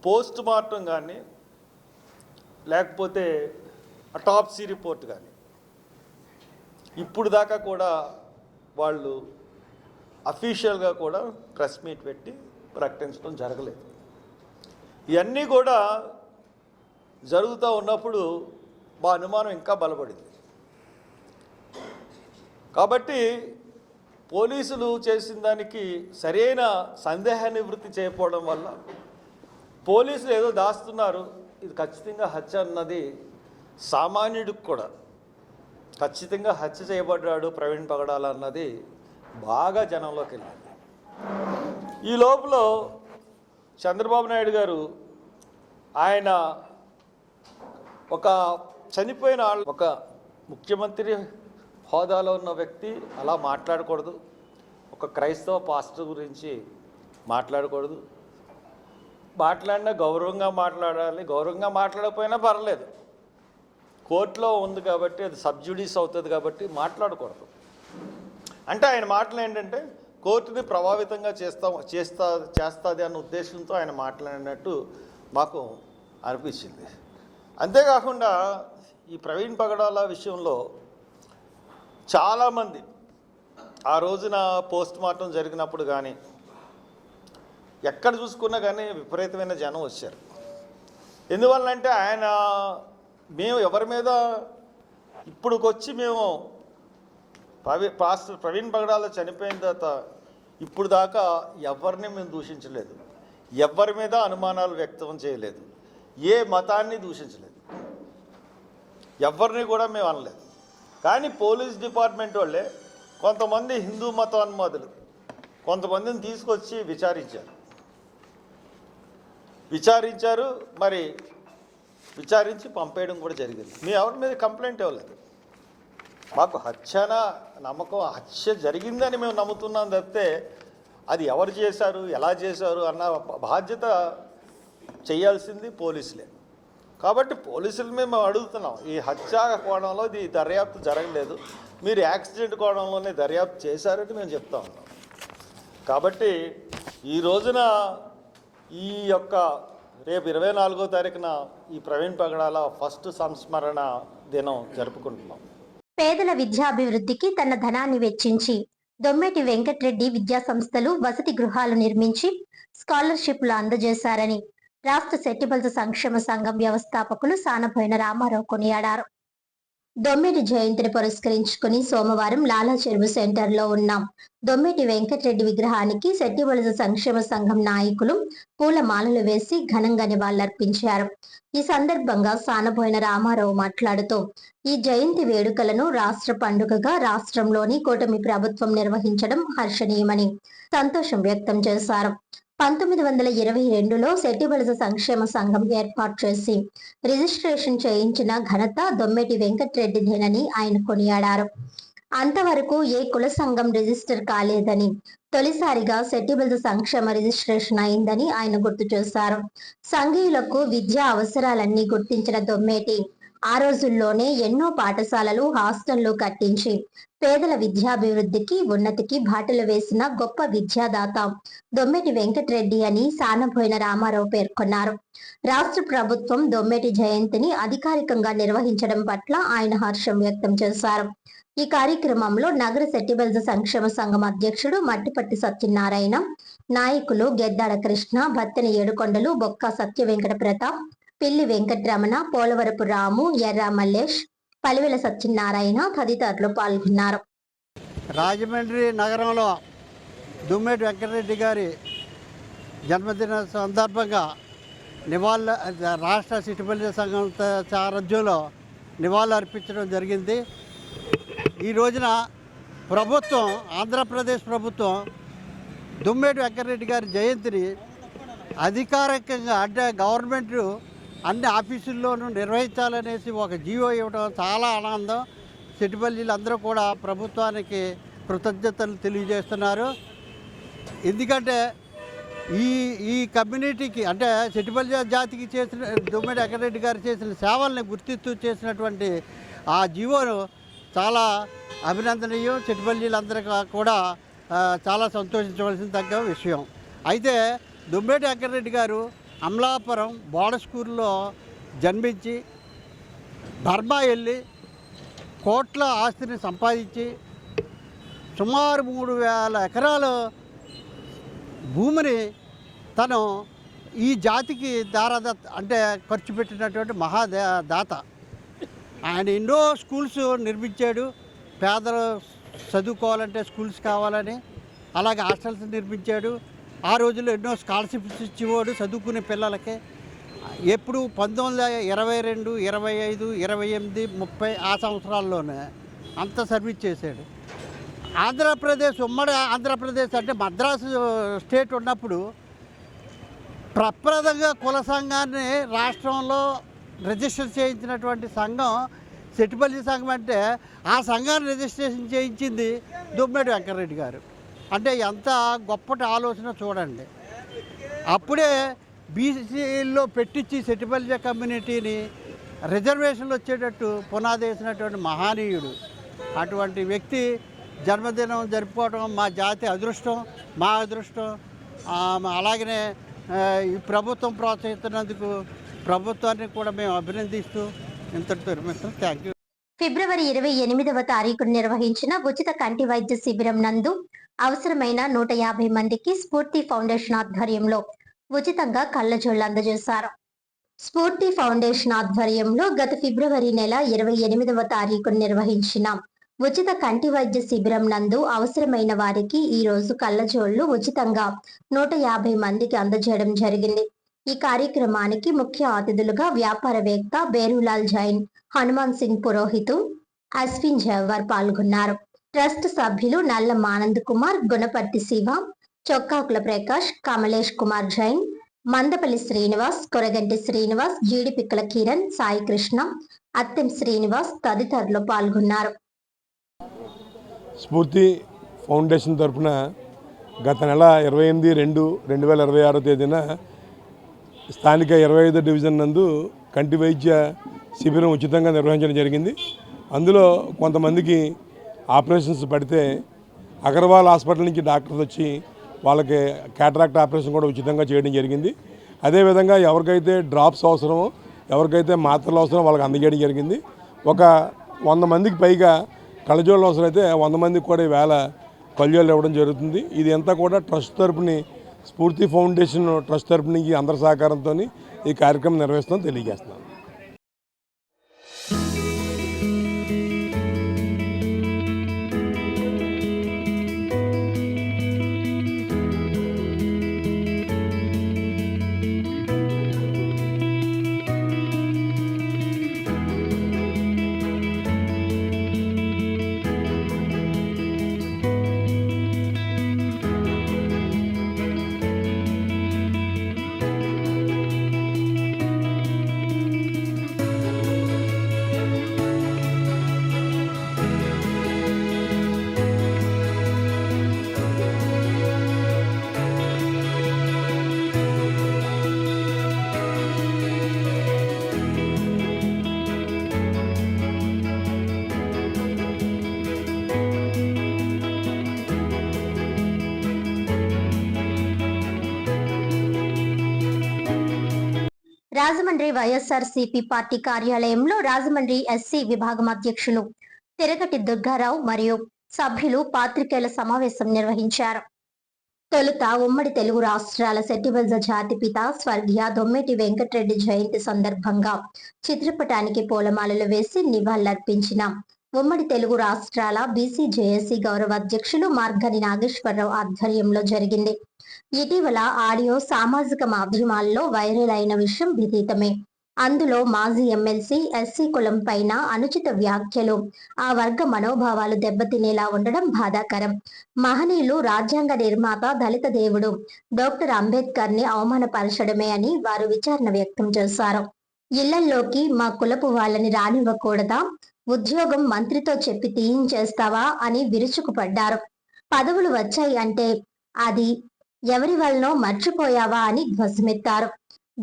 [SPEAKER 6] పోస్ట్ మార్టం కానీ లేకపోతే అటాప్సీ రిపోర్ట్ కానీ ఇప్పుడు దాకా కూడా వాళ్ళు అఫీషియల్గా కూడా ప్రెస్ మీట్ పెట్టి ప్రకటించడం జరగలేదు. ఇవన్నీ కూడా జరుగుతూ ఉన్నప్పుడు మా అనుమానం ఇంకా బలపడింది. కాబట్టి పోలీసులు చేసిన దానికి సరైన సందేహ నివృత్తి చేయకపోవడం వల్ల పోలీసులు ఏదో దాస్తున్నారు, ఇది ఖచ్చితంగా హత్య అన్నది సామాన్యుడికి కూడా ఖచ్చితంగా హత్య చేయబడ్డాడు ప్రవీణ్ పగడాల అన్నది బాగా జనంలోకి వెళ్ళింది. ఈ లోపల చంద్రబాబు నాయుడు గారు ఆయన ఒక చనిపోయిన ఒక ముఖ్యమంత్రి హోదాలో ఉన్న వ్యక్తి అలా మాట్లాడకూడదు, ఒక క్రైస్తవ పాస్టర్ గురించి మాట్లాడకూడదు, మాట్లాడినా గౌరవంగా మాట్లాడాలి, గౌరవంగా మాట్లాడకపోయినా పర్లేదు, కోర్టులో ఉంది కాబట్టి అది సబ్జుడీస్ అవుతుంది కాబట్టి మాట్లాడకూడదు. అంటే ఆయన మాటలు ఏంటంటే కోర్టుని ప్రభావితంగా చేస్తుంది అన్న ఉద్దేశంతో ఆయన మాట్లాడినట్టు మాకు అనిపించింది. అంతేకాకుండా ఈ ప్రవీణ్ పగడాల విషయంలో చాలామంది ఆ రోజున పోస్ట్ మార్టం జరిగినప్పుడు కానీ ఎక్కడ చూసుకున్నా కానీ విపరీతమైన జనం వచ్చారు. ఎందువల్లంటే ఆయన మేము ఎవరి మీద ఇప్పుడుకొచ్చి మేము పాస్టర్ ప్రవీణ్ పగడాల చనిపోయిన తర్వాత ఇప్పుడు దాకా ఎవరిని మేము దూషించలేదు, ఎవరి మీద అనుమానాలు వ్యక్తం చేయలేదు, ఏ మతాన్ని దూషించలేదు, ఎవరిని కూడా మేము అనలేదు. కానీ పోలీస్ డిపార్ట్మెంట్ వాళ్ళే కొంతమంది హిందూ మతోన్మాదులు కొంతమందిని తీసుకొచ్చి విచారించారు, మరి విచారించి పంపేయడం కూడా జరిగింది. మీ ఎవరి మీద కంప్లైంట్ ఇవ్వలేదు. మాకు హత్యన నమ్మకం, హత్య జరిగిందని మేము నమ్ముతున్నాం తప్పితే అది ఎవరు చేశారు, ఎలా చేశారు అన్న బాధ్యత చేయాల్సింది పోలీసులే. కాబట్టి పోలీసులు మేము అడుగుతున్నాం, ఈ హత్య కోణంలో ఇది దర్యాప్తు జరగలేదు, మీరు యాక్సిడెంట్ కోణంలోనే దర్యాప్తు చేశారని మేము చెప్తా ఉన్నాం. కాబట్టి ఈ రోజున ఈ యొక్క రేపు 24వ తారీఖున ఈ ప్రవీణ్ పగడాల ఫస్ట్ సంస్మరణ దినం జరుపుకుంటున్నాం.
[SPEAKER 1] పేదల విద్యాభివృద్ధికి తన ధనాన్ని వెచ్చించి దొమ్మేటి వెంకటరెడ్డి విద్యా సంస్థలు వసతి గృహాలు నిర్మించి స్కాలర్షిప్లు అందజేశారని రాష్ట్ర సెట్టిబల్స్ సంక్షేమ సంఘం వ్యవస్థాపకులు సానబోయిన రామారావు కొనియాడారు. దొమ్మేటి జయంతిని పురస్కరించుకుని సోమవారం లాలా చెరువు సెంటర్ లో ఉన్న దొమ్మేటి వెంకటరెడ్డి విగ్రహానికి సెట్టిబల్స్ సంక్షేమ సంఘం నాయకులు పూలమాలలు వేసి ఘనంగా నివాళులర్పించారు. ఈ సందర్భంగా సానబోయిన రామారావు మాట్లాడుతూ ఈ జయంతి వేడుకలను రాష్ట్ర పండుగగా రాష్ట్రంలోని కూటమి ప్రభుత్వం నిర్వహించడం హర్షణీయమని సంతోషం వ్యక్తం చేశారు. 1922లో సెట్టిబల్స్ సంక్షేమ సంఘం ఏర్పాటు చేసి రిజిస్ట్రేషన్ చేయించిన ఘనత దొమ్మేటి వెంకటరెడ్డిదేనని ఆయన కొనియాడారు. అంతవరకు ఏ కుల సంఘం రిజిస్టర్ కాలేదని, తొలిసారిగా సెట్టిబల్స్ సంక్షేమ రిజిస్ట్రేషన్ అయిందని ఆయన గుర్తు చేశారు. సంఘీయులకు విద్యా అవసరాలన్నీ గుర్తించిన దొమ్మేటి ఆ రోజుల్లోనే ఎన్నో పాఠశాలలు, హాస్టళ్లు కట్టించి పేదల విద్యాభివృద్ధికి, ఉన్నతికి బాటలు వేసిన గొప్ప విద్యాదాత దొమ్మేటి వెంకటరెడ్డి అని సానబోయిన రామారావు పేర్కొన్నారు. రాష్ట్ర ప్రభుత్వం దొమ్మేటి జయంతిని అధికారికంగా నిర్వహించడం పట్ల ఆయన హర్షం వ్యక్తం చేశారు. ఈ కార్యక్రమంలో నగర సెట్టిబల్స్ సంక్షేమ సంఘం అధ్యక్షుడు మట్టిపట్టి సత్యనారాయణ, నాయకులు గెద్దాడ కృష్ణ, బత్తెన ఏడుకొండలు, బొక్క సత్య వెంకట ప్రతాప్, పిల్లి వెంకట్రమణ, పోలవరపు రాము, ఎర్ర మల్లేష్, పలివెల సత్యనారాయణ తదితరులు పాల్గొన్నారు.
[SPEAKER 7] రాజమండ్రి నగరంలో దుమ్మేటి వెంకటరెడ్డి గారి జన్మదిన సందర్భంగా రాష్ట్ర సిటిబల్జీ సంఘం సారథ్యంలో నివాళులు అర్పించడం జరిగింది. ఈ రోజున ప్రభుత్వం, ఆంధ్రప్రదేశ్ ప్రభుత్వం దుమ్మేటి వెంకటరెడ్డి గారి జయంతిని అధికారికంగా అంటే గవర్నమెంట్ అన్ని ఆఫీసుల్లోనూ నిర్వహించాలనేసి ఒక జీవో ఇవ్వడం చాలా ఆనందం. సిటిబల్జీలు అందరూ కూడా ప్రభుత్వానికి కృతజ్ఞతలు తెలియజేస్తున్నారు. ఎందుకంటే ఈ కమ్యూనిటీకి అంటే సిటిబల్జీ జాతికి చేసిన దుమ్మేటి వెంకటరెడ్డి గారు చేసిన సేవల్ని గుర్తిస్తూ చేసినటువంటి ఆ జీవోను చాలా అభినందనీయం. సిటిబల్జీలందరికీ కూడా చాలా సంతోషించవలసిన తగ్గ విషయం. అయితే దుమ్మేటి వెంకటరెడ్డి గారు అమలాపురం బోర్డర్ స్కూల్లో జన్మించి బర్మా వెళ్ళి కోట్ల ఆస్తిని సంపాదించి సుమారు 3,000 ఎకరాలు భూమిని తను ఈ జాతికి అంటే ఖర్చు పెట్టినటువంటి మహాదాత. ఆయన ఎన్నో స్కూల్స్ నిర్మించాడు. పేదలు చదువుకోవాలంటే స్కూల్స్ కావాలని, అలాగే హాస్టల్స్ నిర్మించాడు. ఆ రోజుల్లో ఎన్నో స్కాలర్షిప్స్ ఇచ్చేవాడు చదువుకునే పిల్లలకి. ఎప్పుడు 1922, 25, 28, 30 ఆ సంవత్సరాల్లోనే అంత సర్వీస్ చేశాడు. ఆంధ్రప్రదేశ్, ఉమ్మడి ఆంధ్రప్రదేశ్ అంటే మద్రాసు స్టేట్ ఉన్నప్పుడు ప్రప్రదంగా కుల సంఘాన్ని రాష్ట్రంలో రిజిస్టర్ చేయించినటువంటి సంఘం సిటిబల్జీ సంఘం. అంటే ఆ సంఘాన్ని రిజిస్ట్రేషన్ చేయించింది దుమ్మేటి వెంకటరెడ్డి గారు. అంటే ఎంత గొప్పటి ఆలోచన చూడండి. అప్పుడే బీసీలో పెట్టించి సిటిబల్జీ కమ్యూనిటీని రిజర్వేషన్లు వచ్చేటట్టు పునాది వేసినటువంటి మహనీయుడు. అటువంటి వ్యక్తి జన్మదినం జరుపుకోవడం మా జాతి అదృష్టం, మా అదృష్టం. అలాగనే ఈ ప్రభుత్వం ప్రోత్సహిస్తున్నందుకు ప్రభుత్వాన్ని కూడా మేము అభినందిస్తూ ఇంతటితో విరమిస్తాం. Thank you.
[SPEAKER 1] ఫిబ్రవరి 28వ తారీఖున నిర్వహించిన ఉచిత కంటి వైద్య శిబిరం నందు అవసరమైన 150 మందికి స్ఫూర్తి ఫౌండేషన్ ఆధ్వర్యంలో ఉచితంగా కళ్లజోళ్లు అందజేశారు. స్ఫూర్తి ఫౌండేషన్ ఆధ్వర్యంలో గత ఫిబ్రవరి నెల 28వ తారీఖున నిర్వహించిన ఉచిత కంటి వైద్య శిబిరం నందు అవసరమైన వారికి ఈ రోజు కళ్లజోళ్లు ఉచితంగా 150 మందికి అందజేయడం జరిగింది. ఈ కార్యక్రమానికి ముఖ్య అతిథులుగా వ్యాపారవేత్త బేరులాల్ జైన్, హనుమాన్ సింగ్ పురోహితు, అశ్విన్ జవహర్ పాల్గొన్నారు. ట్రస్ట్ సభ్యులు నల్లం ఆనంద్ కుమార్, గుణపర్తి శివ, చొక్కాకుల ప్రకాష్, కమలేష్ కుమార్ జైన్, మందపల్లి శ్రీనివాస్, కొరగంటి శ్రీనివాస్, జీడిపిక్కల కిరణ్, సాయి కృష్ణ, అత్తెం శ్రీనివాస్ తదితరులు పాల్గొన్నారు.
[SPEAKER 8] స్ఫూర్తి ఫౌండేషన్ తరఫున గత నెల 28/2/2026 తేదీన స్థానిక 25వ డివిజన్ నందు కంటి వైద్య శిబిరం ఉచితంగా నిర్వహించడం జరిగింది. అందులో కొంతమందికి ఆపరేషన్స్ పడితే అగర్వాల్ హాస్పిటల్ నుంచి డాక్టర్స్ వచ్చి వాళ్ళకి క్యాటరాక్ట్ ఆపరేషన్ కూడా ఉచితంగా చేయడం జరిగింది. అదేవిధంగా ఎవరికైతే డ్రాప్స్ అవసరమో, ఎవరికైతే మాత్రలు అవసరం వాళ్ళకి అందజేయడం జరిగింది. ఒక 100 మందికి పైగా కళ్ళజోళ్ళు అవసరమైతే 100 మందికి కూడా ఈవేళ కళ్ళజోళ్ళు ఇవ్వడం జరుగుతుంది. ఇది అంతా కూడా ట్రస్ట్ తరపుని, స్ఫూర్తి ఫౌండేషన్ ట్రస్ట్ తరపు నుంచి అందరి సహకారంతో ఈ కార్యక్రమం నిర్వహిస్తామని తెలియజేస్తున్నాను.
[SPEAKER 1] రాజమండ్రి వైఎస్ఆర్సీపీ పార్టీ కార్యాలయంలో రాజమండ్రి ఎస్సీ విభాగం అధ్యక్షులు తిరగటి దుర్గారావు మరియు సభ్యులు పాత్రికేయుల సమావేశం నిర్వహించారు. తొలుత ఉమ్మడి తెలుగు రాష్ట్రాల సెట్టిబల్జ జాతిపిత స్వర్గీయ దొమ్మేటి వెంకటరెడ్డి జయంతి సందర్భంగా చిత్రపటానికి పూలమాలలు వేసి నివాళులర్పించిన ఉమ్మడి తెలుగు రాష్ట్రాల బీసీ జేఏసీ గౌరవ అధ్యక్షులు మార్గని నాగేశ్వరరావు ఆధ్వర్యంలో జరిగింది. ఇటీవల ఆడియో సామాజిక మాధ్యమాల్లో వైరల్ అయిన విషయం విదితమే. అందులో మాజీ ఎమ్మెల్సీ ఎస్సీ కులం పైన అనుచిత వ్యాఖ్యలు, ఆ వర్గ మనోభావాలు దెబ్బతినేలా ఉండడం బాధాకరం. మహనీయులు, రాజ్యాంగ నిర్మాత, దళిత దేవుడు డాక్టర్ అంబేద్కర్ ని అవమానపరచడమే అని వారు విచారణ వ్యక్తం చేశారు. ఇళ్లల్లోకి మా కులపు వాళ్ళని రానివ్వకూడదా? ఉద్యోగం మంత్రితో చెప్పి తీయించేస్తావా అని విరుచుకుపడ్డారు. పదవులు వచ్చాయి అంటే అది ఎవరి వల్లనో మర్చిపోయావా అని ధ్వజమెత్తారు.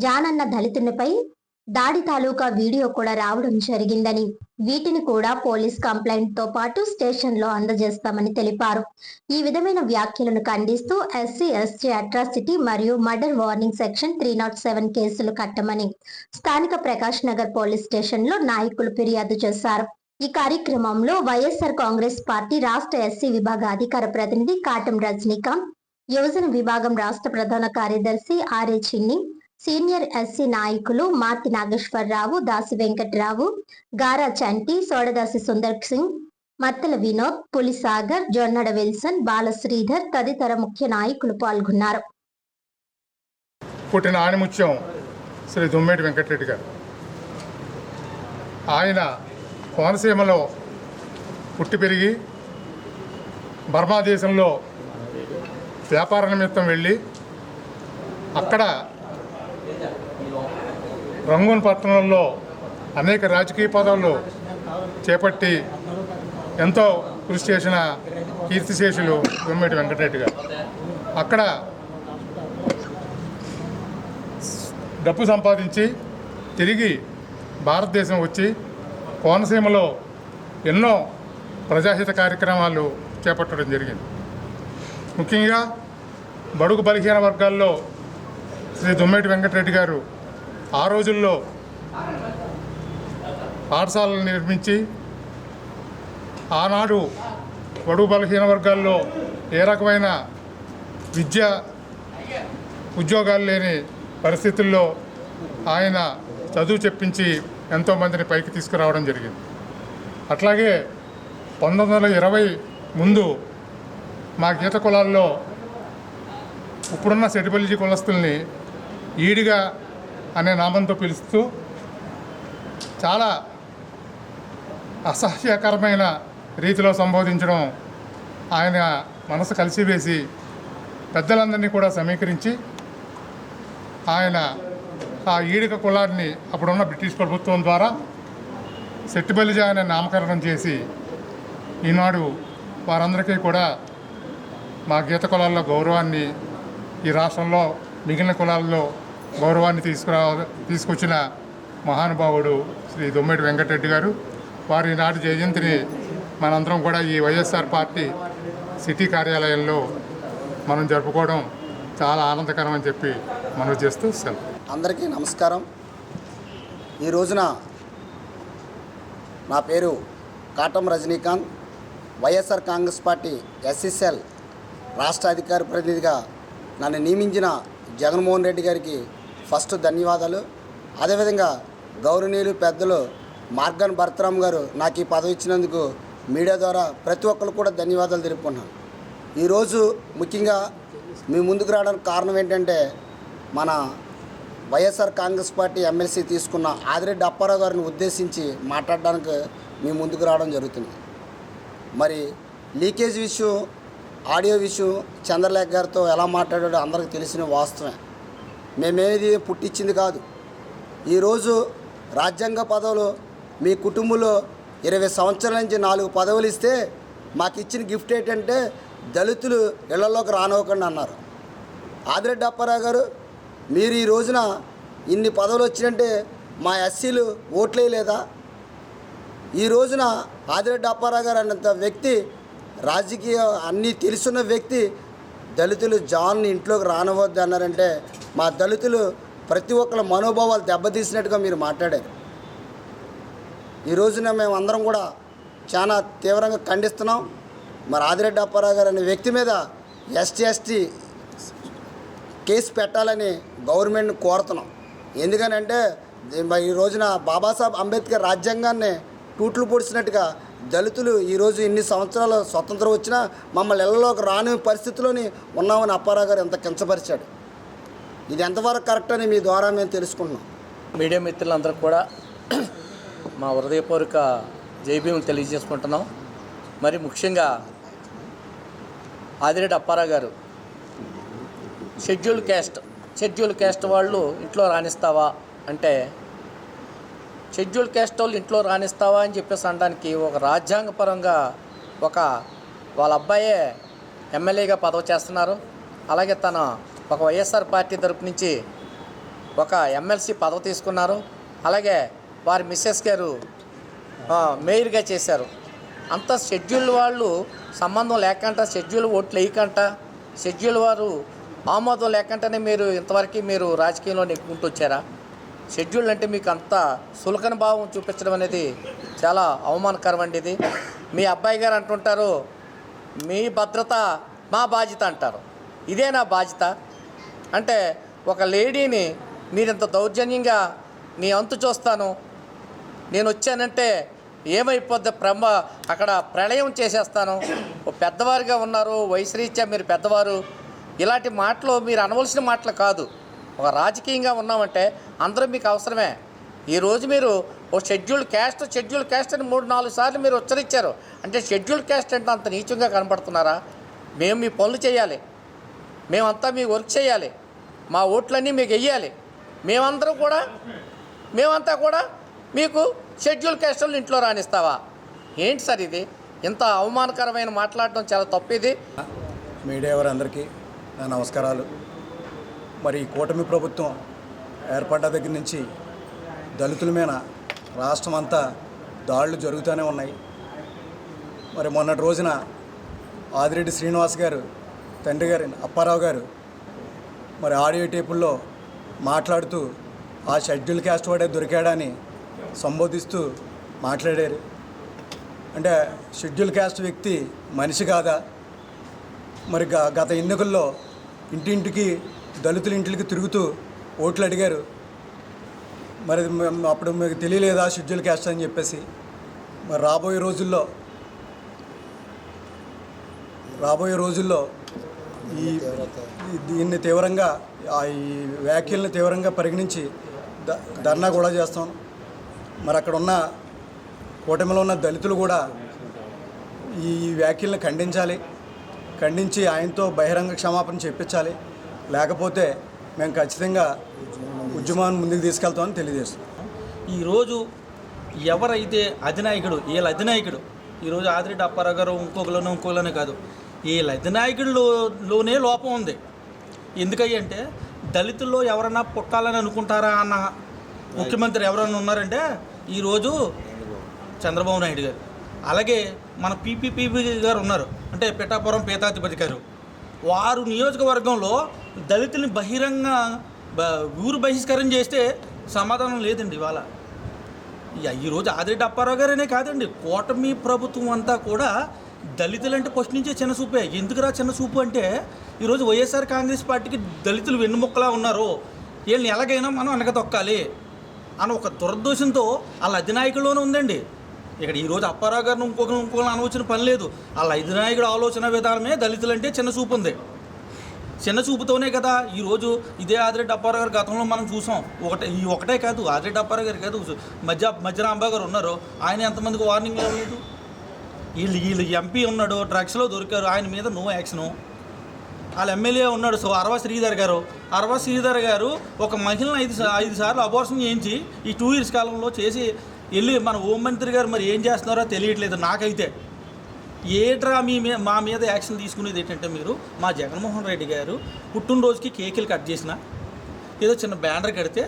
[SPEAKER 1] జానన్న దళితునిపై దాడి తాలూకా వీడియో కూడా రావడం జరిగిందని, వీటిని కూడా పోలీస్ కంప్లైంట్ తో పాటు స్టేషన్ లో అందజేస్తామని తెలిపారు. ఈ విధమైన వ్యాఖ్యలను ఖండిస్తూ ఎస్సీ ఎస్టీ అట్రాసిటీ మరియు మర్డర్ వార్నింగ్ సెక్షన్ 307 కేసులు కట్టమని స్థానిక ప్రకాష్ నగర్ పోలీస్ స్టేషన్ లో నాయకులు ఫిర్యాదు చేశారు. ఈ కార్యక్రమంలో వైఎస్ఆర్ కాంగ్రెస్ పార్టీ రాష్ట్ర ఎస్సీ విభాగ అధికార ప్రతినిధి కాటం రజనీకాంత్, యువజన విభాగం రాష్ట్ర ప్రధాన కార్యదర్శి ఆర్ఏ చిన్ని, సీనియర్ ఎస్సీ నాయకులు మార్తి నాగేశ్వరరావు, దాసి వెంకట్రావు, గారా చంటి, సోడదాసి సుందర్ సింగ్, మత్తల వినోద్, పులిసాగర్, జొన్నడ విల్సన్, బాలశ్రీధర్ తదితర ముఖ్య నాయకులు పాల్గొన్నారు.
[SPEAKER 9] పుట్టిన ఆణిముత్యం శ్రీ దొమ్మేటి వెంకటరెడ్డి గారు. ఆయన కోనసీమలో పుట్టి పెరిగి బర్మా దేశంలో వ్యాపార నిమిత్తం వెళ్ళి అక్కడ రంగూన్ పట్టణంలో అనేక రాజకీయ పదవులు చేపట్టి ఎంతో కృషి చేసిన కీర్తిశేషులు దొమ్మేటి వెంకటరెడ్డి గారు. అక్కడ డబ్బు సంపాదించి తిరిగి భారతదేశం వచ్చి కోనసీమలో ఎన్నో ప్రజాహిత కార్యక్రమాలు చేపట్టడం జరిగింది. ముఖ్యంగా బడుగు బలహీన వర్గాల్లో శ్రీ దొమ్మేటి వెంకటరెడ్డి గారు ఆ రోజుల్లో పాఠశాలలు నిర్మించి ఆనాడు బడుగు బలహీన వర్గాల్లో ఏ రకమైన విద్య ఉద్యోగాలు లేని పరిస్థితుల్లో ఆయన చదువు చెప్పించి ఎంతోమందిని పైకి తీసుకురావడం జరిగింది. అట్లాగే 1920 ముందు మా గీత కులాల్లో ఇప్పుడున్న సెటిబలిజీ కులస్తుల్ని ఈడిగా అనే నామంతో పిలుస్తూ చాలా అసహ్యకరమైన రీతిలో సంబోధించడం ఆయన మనసు కలిసివేసి పెద్దలందరినీ కూడా సమీకరించి ఆయన ఆ ఈడిక కులాన్ని అప్పుడున్న బ్రిటిష్ ప్రభుత్వం ద్వారా సెట్టిబలిజ అనే నామకరణం చేసి ఈనాడు వారందరికీ కూడా మా గీత కులాల్లో గౌరవాన్ని, ఈ రాష్ట్రంలో మిగిలిన కులాల్లో గౌరవాన్ని తీసుకొచ్చిన మహానుభావుడు శ్రీ దొమ్మేటి వెంకటరెడ్డి గారు. వారి నాటి జయంతిని మనందరం కూడా ఈ వైఎస్ఆర్ పార్టీ సిటీ కార్యాలయంలో మనం జరుపుకోవడం చాలా ఆనందకరం అని చెప్పి మనం చేస్తూ సెలవు.
[SPEAKER 10] అందరికీ నమస్కారం. ఈ రోజున నా పేరు కాటం రజనీకాంత్, వైఎస్ఆర్ కాంగ్రెస్ పార్టీ ఎస్సీసెల్ రాష్ట్ర అధికార ప్రతినిధిగా నన్ను నియమించిన జగన్మోహన్ రెడ్డి గారికి ఫస్ట్ ధన్యవాదాలు. అదేవిధంగా గౌరవనీయులు పెద్దలు మార్గన్ భరతరామ్ గారు నాకు ఈ పదవి ఇచ్చినందుకు మీడియా ద్వారా ప్రతి ఒక్కరు కూడా ధన్యవాదాలు తెలుపుకున్నాను. ఈరోజు ముఖ్యంగా మీ ముందుకు రావడానికి కారణం ఏంటంటే, మన వైఎస్ఆర్ కాంగ్రెస్ పార్టీ ఎమ్మెల్సీ తీసుకున్న ఆదిరెడ్డి అప్పారావు గారిని ఉద్దేశించి మాట్లాడడానికి మీ ముందుకు రావడం జరుగుతుంది. మరి లీకేజ్ విషయం, ఆడియో విషయం చంద్రలేఖ గారితో ఎలా మాట్లాడాడో అందరికీ తెలిసిన వాస్తవమే. మేమేది పుట్టించింది కాదు. ఈరోజు రాజ్యాంగ పదవులు మీ కుటుంబంలో 20 సంవత్సరాల నుంచి 4 పదవులు ఇస్తే మాకు ఇచ్చిన గిఫ్ట్ ఏంటంటే దళితులు ఇళ్లలోకి రానివ్వకండి అన్నారు. ఆదిరెడ్డి అప్పారావు గారు, మీరు ఈ రోజున ఇన్ని పదవులు వచ్చినంటే మా ఎస్సీలు ఓట్లేయలేదా? ఈ రోజున ఆదిరెడ్డి అప్పారావు గారు అన్నంత వ్యక్తి, రాజకీయ అన్నీ తెలుసున్న వ్యక్తి దళితులు జాన్ని ఇంట్లోకి రానివ్వద్దు అన్నారంటే మా దళితులు ప్రతి ఒక్కరి మనోభావాలు దెబ్బతీసినట్టుగా మీరు మాట్లాడారు. ఈ రోజున మేము అందరం కూడా చాలా తీవ్రంగా ఖండిస్తున్నాం. మరి ఆదిరెడ్డి అప్పారావు గారు అనే వ్యక్తి మీద ఎస్టీ కేసు పెట్టాలని గవర్నమెంట్ని కోరుతున్నాం. ఎందుకనంటే ఈ రోజున బాబాసాహెబ్ అంబేద్కర్ రాజ్యాంగాన్ని తూట్లు పొడిచినట్టుగా దళితులు ఈరోజు ఇన్ని సంవత్సరాలు స్వతంత్రం వచ్చినా మమ్మల్ని ఇళ్లలోకి రాని పరిస్థితిలోని ఉన్నామని అప్పారావు గారు ఎంత కించపరిచాడు. ఇది ఎంతవరకు కరెక్ట్ అని మీ ద్వారా మేము తెలుసుకుంటున్నాం.
[SPEAKER 11] మీడియా మిత్రులందరూ కూడా మా హృదయపూర్వక జైభీములు తెలియజేసుకుంటున్నాం. మరి ముఖ్యంగా ఆదిరెడ్డి అప్పారావు గారు షెడ్యూల్ క్యాస్ట్ వాళ్ళు ఇంట్లో రాణిస్తావా అంటే, షెడ్యూల్ క్యాస్ట్ వాళ్ళు ఇంట్లో రాణిస్తావా అని చెప్పేసి అనడానికి ఒక రాజ్యాంగపరంగా వాళ్ళ అబ్బాయే ఎమ్మెల్యేగా పదవి చేస్తున్నారు. అలాగే తన ఒక వైఎస్ఆర్ పార్టీ తరపు నుంచి ఒక ఎమ్మెల్సీ పదవి తీసుకున్నారు. అలాగే వారి మిస్సెస్ గారు మేయర్గా చేశారు. అంత షెడ్యూల్ వాళ్ళు సంబంధం లేకంట, షెడ్యూల్ ఓట్లు వేయకంట, షెడ్యూల్ వారు ఆమోదం లేకుండానే మీరు ఇంతవరకు మీరు రాజకీయంలో నెగ్గుకుంటూ వచ్చారా? షెడ్యూల్ అంటే మీకు అంత సులకన భావం చూపించడం అనేది చాలా అవమానకరం అండి. ఇది మీ అబ్బాయి గారు అంటుంటారు, మీ భద్రత మా బాధ్యత అంటారు. ఇదే నా బాధ్యత అంటే, ఒక లేడీని మీరింత దౌర్జన్యంగా నీ అంతు చూస్తాను, నేను వచ్చానంటే ఏమైపోద్ది, అక్కడ ప్రళయం చేసేస్తాను, ఓ పెద్దవారుగా ఉన్నారు, వయసు రీత్యా మీరు పెద్దవారు, ఇలాంటి మాటలు మీరు అనవలసిన మాటలు కాదు. ఒక రాజకీయంగా ఉన్నామంటే అందరూ మీకు అవసరమే. ఈరోజు మీరు ఓ షెడ్యూల్ క్యాస్ట్ అని 3-4 సార్లు మీరు ఉచ్చరించారు అంటే షెడ్యూల్ క్యాస్ట్ అంటే అంత నీచంగా కనపడుతున్నారా? మేము మీ పనులు చేయాలి, మేమంతా మీ వర్క్ చేయాలి, మా ఓట్లన్నీ మీకు వెయ్యాలి, మేమంతా కూడా మీకు షెడ్యూల్ క్యాస్టులను ఇంట్లో రాణిస్తావా? ఏంటి సార్ ఇది? ఇంత అవమానకరమైన మాట్లాడడం చాలా తప్పు. ఇది
[SPEAKER 12] మీడియా వారందరికీ నా నమస్కారాలు. మరి ఈ కూటమి ప్రభుత్వం ఏర్పడ్డ దగ్గర నుంచి దళితుల మీద రాష్ట్రం అంతా దాడులు జరుగుతూనే ఉన్నాయి. మరి మొన్నటి రోజున ఆదిరెడ్డి శ్రీనివాస్ గారు తండ్రి గారు అప్పారావు గారు మరి ఆడియో టేపుల్లో మాట్లాడుతూ ఆ షెడ్యూల్ క్యాస్ట్ వాడే దొరికాడని సంబోధిస్తూ మాట్లాడారు. అంటే షెడ్యూల్ క్యాస్ట్ వ్యక్తి మనిషి కాదా? మరి గత ఎన్నికల్లో ఇంటింటికి దళితుల ఇంటికి తిరుగుతూ ఓట్లు అడిగారు. మరి అప్పుడు మీకు తెలియలేదా షెడ్యూల్ క్యాస్ట్ అని చెప్పేసి? మరి రాబోయే రోజుల్లో దీన్ని తీవ్రంగా ఈ వ్యాఖ్యలను తీవ్రంగా పరిగణించి ధర్నా కూడా చేస్తాం. మరి అక్కడ ఉన్న కూటమిలో ఉన్న దళితులు కూడా ఈ వ్యాఖ్యలను ఖండించి ఆయనతో బహిరంగ క్షమాపణ చెప్పించాలి. లేకపోతే మేము ఖచ్చితంగా ఉద్యమాన్ని ముందుకు తీసుకెళ్తామని తెలియజేస్తాం.
[SPEAKER 13] ఈరోజు ఎవరైతే వీళ్ళ అధినాయకుడు ఈరోజు ఆదిరెడ్డి అప్పారావు గారు ఇంకొకలోనే కాదు, వీళ్ళ అధినాయకుడిలోనే లోపం ఉంది. ఎందుకంటే దళితుల్లో ఎవరన్నా పుట్టాలని అనుకుంటారా అన్న ముఖ్యమంత్రి ఎవరన్నా ఉన్నారంటే ఈరోజు చంద్రబాబు నాయుడు గారు. అలాగే మన పీపీపీ గారు ఉన్నారు, అంటే పిఠాపురం పీతాధిపతి గారు. వారు నియోజకవర్గంలో దళితుల్ని బహిరంగ ఊరు బహిష్కరణ చేస్తే సమాధానం లేదండి. ఇవాళ ఈరోజు ఆదిరెడ్డి అప్పారావు గారనే కాదండి, కూటమి ప్రభుత్వం అంతా కూడా దళితులంటే ఫస్ట్ నుంచే చిన్న చూపే. ఎందుకురా చిన్న చూపు అంటే, ఈరోజు వైఎస్ఆర్ కాంగ్రెస్ పార్టీకి దళితులు వెన్నుముక్కలా ఉన్నారు, వీళ్ళని ఎలాగైనా మనం వెనకతొక్కాలి అని ఒక దురదృష్టంతో వాళ్ళ అధినాయకుల్లోనే ఉందండి. ఇక్కడ ఈరోజు అప్పారావు గారిని ఇంకొకరిని అనవచ్చిన పని లేదు. వాళ్ళ అధినాయకుడు ఆలోచన విధానమే దళితులంటే చిన్న చూపు ఉంది. చిన్న చూపుతోనే కదా ఈరోజు ఇదే ఆదిరెడ్డి అప్పారావు గారు గతంలో మనం చూసాం. ఒకటే కాదు, ఆదిరెడ్డి అప్పారావు గారు కాదు, మధ్యరాంబా గారు ఉన్నారు, ఆయన ఎంతమందికి వార్నింగ్ ఇవ్వలేదు. వీళ్ళు ఎంపీ ఉన్నాడు, డ్రగ్స్లో దొరికారు, ఆయన మీద నో యాక్షను. వాళ్ళ ఎమ్మెల్యే ఉన్నాడు అరవ శ్రీధర్ గారు ఒక మహిళను 5 సార్లు అబార్షన్ చేయించి ఈ 2 years కాలంలో చేసి వెళ్ళి మన హోంమంత్రి గారు మరి ఏం చేస్తున్నారో తెలియట్లేదు నాకైతే. ఏట్రా మా మీద యాక్షన్ తీసుకునేది ఏంటంటే, మీరు మా జగన్మోహన్ రెడ్డి గారు పుట్టినరోజుకి కేకులు కట్ చేసిన ఏదో చిన్న బ్యానర్ కడితే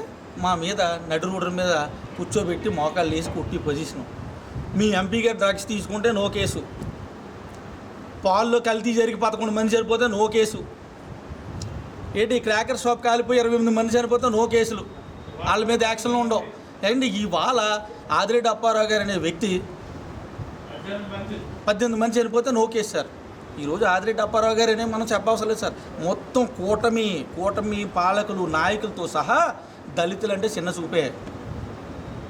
[SPEAKER 13] మా మీద నడు రోడ్డు మీద కూర్చోబెట్టి మోకాళ్ళు వేసి కుట్టి పొజిషను. మీ ఎంపీ గారు డ్రగ్స్ తీసుకుంటే నో కేసు, పాల్లో కల్తీ జరిగి 11 మంది చనిపోతే నో కేసు, క్రాకర్ షాప్ కాలిపోయి 28 మంది చనిపోతే నో కేసులు, వాళ్ళ మీద యాక్షన్లు ఉండవు. అండ్ ఇవాళ ఆదిరెడ్డి అప్పారావు గారు అనే వ్యక్తి 18 మంది చనిపోతే నో కేసు సార్. ఈరోజు ఆదిరెడ్డి అప్పారావు గారనే మనం చెప్పవసరం లేదు సార్. మొత్తం కూటమి పాలకులు నాయకులతో సహా దళితులు అంటే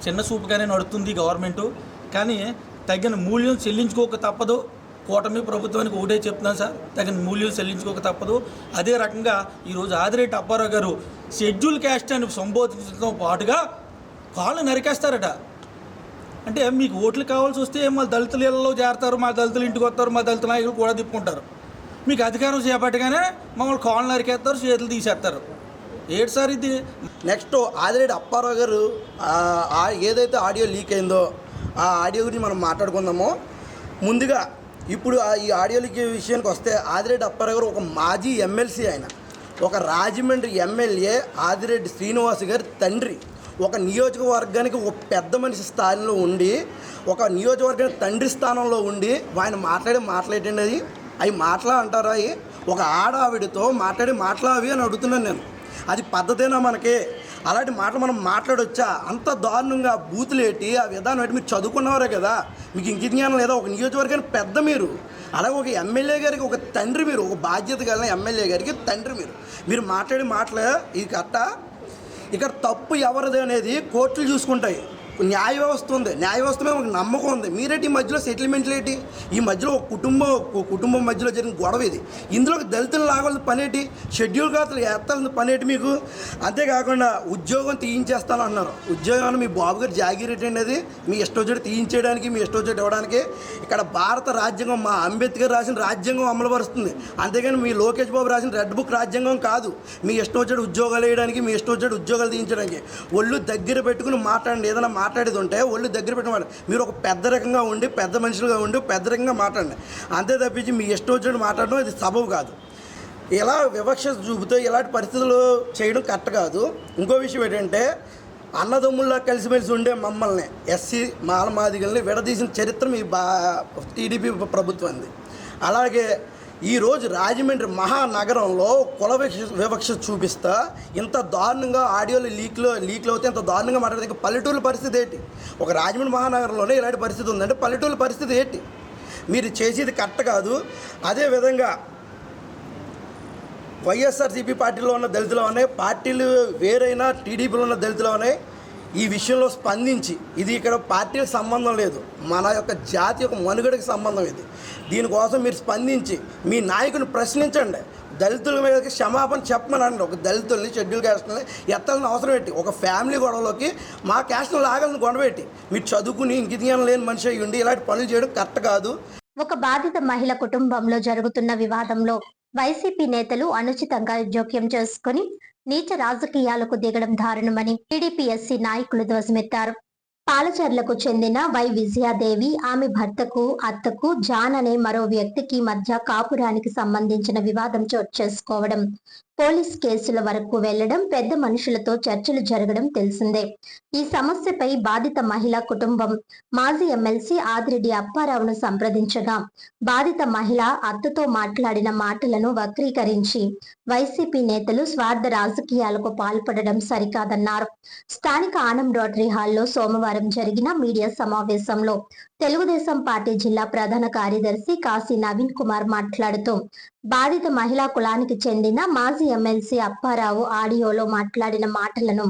[SPEAKER 13] చిన్న చూపుగానే నడుస్తుంది గవర్నమెంటు. కానీ తగిన మూల్యం చెల్లించుకోక తప్పదు. కూటమి ప్రభుత్వానికి ఒకటే చెప్తున్నాను సార్, తగిన మూల్యం చెల్లించుకోక తప్పదు. అదే రకంగా ఈరోజు ఆదిరెడ్డి అప్పారావు గారు షెడ్యూల్ క్యాస్ట్ అని సంబోధించడంతో పాటుగా కాళ్ళు నరికేస్తారట. అంటే మీకు ఓట్లు కావాల్సి వస్తే మా దళితుల ఇళ్లలో చేరతారు, మా దళితులు ఇంటికి వస్తారు, మా దళిత నాయకులు కూడా తిప్పుకుంటారు. మీకు అధికారం చేపట్టగానే మమ్మల్ని కాళ్ళు నరికేస్తారు, చేతులు తీసేస్తారు. ఏడు సార్ ఇది.
[SPEAKER 14] నెక్స్ట్ ఆదిరెడ్డి అప్పారావు గారు ఏదైతే ఆడియో లీక్ అయిందో ఆ ఆడియో గురించి మనం మాట్లాడుకుందామో. ముందుగా ఇప్పుడు ఈ ఆడియో లీక్ విషయానికి వస్తే ఆదిరెడ్డి అప్పారావు గారు ఒక మాజీ ఎమ్మెల్సీ, ఆయన ఒక రాజమండ్రి ఎమ్మెల్యే ఆదిరెడ్డి శ్రీనివాస్ గారి తండ్రి. ఒక నియోజకవర్గానికి ఒక పెద్ద మనిషి స్థాయిలో ఉండి, ఒక నియోజకవర్గానికి తండ్రి స్థానంలో ఉండి ఆయన మాట్లాడేటండి అవి అంటారా? ఒక ఆడావిడితో మాట్లాడి అని అడుగుతున్నాను నేను. అది పద్ధతేనా మనకి? అలాంటి మాటలు మనం మాట్లాడొచ్చా? అంత దారుణంగా బూతులేటి ఆ విధానం ఏంటి? మీరు చదువుకున్నవారే కదా, మీకు ఇంక జ్ఞానం లేదా? ఒక నియోజకవర్గానికి పెద్ద మీరు, అలాగే ఒక ఎమ్మెల్యే గారికి ఒక తండ్రి, మీరు ఒక బాధ్యత కలిగిన ఎమ్మెల్యే గారికి తండ్రి మీరు మాట్లాడే మాటలు ఇది కరెక్టా? ఇక్కడ తప్పు ఎవరిది అనేది కోర్టులు చూసుకుంటాయి. న్యాయ వ్యవస్థ ఉంది, న్యాయ వ్యవస్థ మీద ఒక నమ్మకం ఉంది. మీరేంటి ఈ మధ్యలో సెటిల్మెంట్లు ఏంటి? ఈ మధ్యలో ఒక కుటుంబం మధ్యలో జరిగిన గొడవ ఇది. ఇందులోకి దళితులు లాగాల్సిన పనేటి? షెడ్యూల్ కాదు ఎత్తాల్సిన పనేటి మీకు? అంతేకాకుండా ఉద్యోగం తీయించేస్తాను అన్నారు. ఉద్యోగాన్ని మీ బాబు గారు జాగిరేటి అనేది మీ ఇష్టం వచ్చేటి తీయించేయడానికి, మీ ఇష్టం వచ్చేటి ఇవ్వడానికి. ఇక్కడ భారత రాజ్యాంగం, మా అంబేద్కర్ రాసిన రాజ్యాంగం అమలు పరుస్తుంది. అంతేగాని మీ లోకేష్ బాబు రాసిన రెడ్ బుక్ రాజ్యాంగం కాదు. మీ ఇష్టం వచ్చేటి ఉద్యోగాలు వేయడానికి, మీ ఇష్టం వచ్చేటి ఉద్యోగాలు తీయించడానికి. ఒళ్ళు దగ్గర పెట్టుకుని మాట్లాడండి. ఏదైనా మాట్లాడేది ఉంటే ఒళ్ళు దగ్గర పెట్టిన మీరు ఒక పెద్ద రకంగా ఉండి, పెద్ద మనుషులుగా ఉండి పెద్ద రకంగా మాట్లాడండి. అంతే తప్పించి మీ ఇష్టం వచ్చినట్టు మాట్లాడడం ఇది సబబు కాదు. ఇలా వివక్ష చూపుతూ ఇలాంటి పరిస్థితులు చేయడం కరెక్ట్ కాదు. ఇంకో విషయం ఏంటంటే, అన్నదమ్ముల్లా కలిసిమెలిసి ఉండే మమ్మల్ని ఎస్సీ మాలమాదిగల్ని విడదీసిన చరిత్ర మీ టీడీపీ ప్రభుత్వంది. అలాగే ఈరోజు రాజమండ్రి మహానగరంలో కుల వివక్ష చూపిస్తా ఇంత దారుణంగా ఆడియోలు లీక్లు అవుతే ఇంత దారుణంగా మాట్లాడితే పల్లెటూళ్ళ పరిస్థితి ఏంటి? ఒక రాజమండ్రి మహానగరంలోనే ఇలాంటి పరిస్థితి ఉందంటే పల్లెటూళ్ళ పరిస్థితి ఏంటి? మీరు చేసేది కరెక్ట్ కాదు. అదేవిధంగా వైఎస్ఆర్సీపీ పార్టీలో ఉన్న దళితులు ఉన్నాయి, పార్టీలు వేరైనా టీడీపీలో ఉన్న దళితులు ఉన్నాయి. ఈ విషయంలో స్పందించి, ఇది ఇక్కడ పార్టీలకు సంబంధం లేదు, మన యొక్క జాతి యొక్క మనుగడకి సంబంధం ఇది. దీనికోసం మీరు స్పందించి మీ నాయకుని ప్రశ్నించండి. దళితుల మీద క్షమాపణ చెప్పమనండి. ఒక దళితుల్ని షెడ్యూల్ క్యాస్ట్ని ఎత్తాలని అవసరం పెట్టి ఒక ఫ్యామిలీ గొడవలోకి మా క్యాస్ట్ని లాగాలని గొడవపెట్టి మీరు చదువుకుని ఇంకిజ్ఞానం లేని మనిషి అయ్యి ఉండి ఇలాంటి పనులు చేయడం కరెక్ట్ కాదు.
[SPEAKER 1] ఒక బాధిత మహిళ కుటుంబంలో జరుగుతున్న వివాదంలో వైసీపీ నేతలు అనుచితంగా జోక్యం చేసుకుని నీచ రాజకీయాలకు దిగడం దారుణమని టీడీపీ ఎస్సీ నాయకులు ధ్వజమెత్తారు. పాలచర్లకు చెందిన వై విజయాదేవి, ఆమె భర్తకు అత్తకు జాన్ అనే మరో వ్యక్తికి మధ్య కాపురానికి సంబంధించిన వివాదం చోటు చేసుకోవడం, పోలీస్ కేసుల వరకు వెళ్లడం, పెద్ద మనుషులతో చర్చలు జరగడం తెలిసిందే. ఈ సమస్యపై బాధిత మహిళా కుటుంబం మాజీ ఎమ్మెల్సీ ఆదిరెడ్డి అప్పారావును సంప్రదించగా బాధిత మహిళ అత్తతో మాట్లాడిన మాటలను వక్రీకరించి వైసీపీ నేతలు స్వార్థ రాజకీయాలకు పాల్పడడం సరికాదన్నారు. స్థానిక ఆనం రోటరీ హాల్లో సోమవారం జరిగిన మీడియా సమావేశంలో తెలుగుదేశం పార్టీ జిల్లా ప్రధాన కార్యదర్శి కాశీ నవీన్ కుమార్ మాట్లాడుతూ బాధిత మహిళా కులానికి చెందిన మాజీ ఎమ్మెల్సీ అప్పారావు ఆడియోలో మాట్లాడిన మాటలను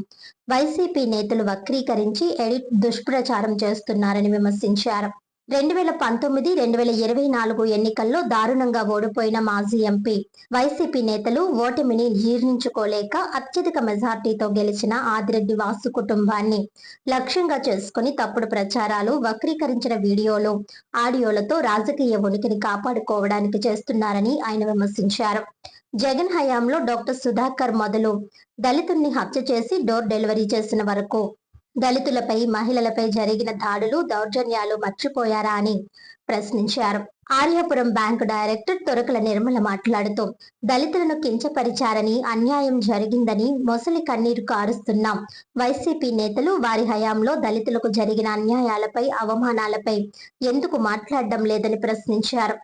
[SPEAKER 1] వైసీపీ నేతలు వక్రీకరించి ఎడిట్ దుష్ప్రచారం చేస్తున్నారని విమర్శించారు. 2019-2024 ఎన్నికల్లో దారుణంగా ఓడిపోయిన మాజీ ఎంపీ వైసీపీ నేతలు ఓటమిని జీర్ణించుకోలేక అత్యధిక మెజార్టీతో గెలిచిన ఆదిరెడ్డి వాసు కుటుంబాన్ని లక్ష్యంగా చేసుకుని తప్పుడు ప్రచారాలు, వక్రీకరించిన వీడియోలు, ఆడియోలతో రాజకీయ ఉనికిని కాపాడుకోవడానికి చేస్తున్నారని ఆయన విమర్శించారు. జగన్ హయాంలో డాక్టర్ సుధాకర్ మొదలు దళితుల్ని హత్య చేసి డోర్ డెలివరీ చేసిన వరకు దళితులపై, మహిళలపై జరిగిన దాడులు, దౌర్జన్యాలు మర్చిపోయారా అని ప్రశ్నించారు. ఆర్యాపురం బ్యాంకు డైరెక్టర్ తొరకల నిర్మల మాట్లాడుతూ దళితులను కించపరిచారని, అన్యాయం జరిగిందని మొసలి కన్నీరు కారుస్తున్న వైసీపీ నేతలు వారి హయాంలో దళితులకు జరిగిన అన్యాయాలపై, అవమానాలపై ఎందుకు మాట్లాడడం లేదని ప్రశ్నించారు.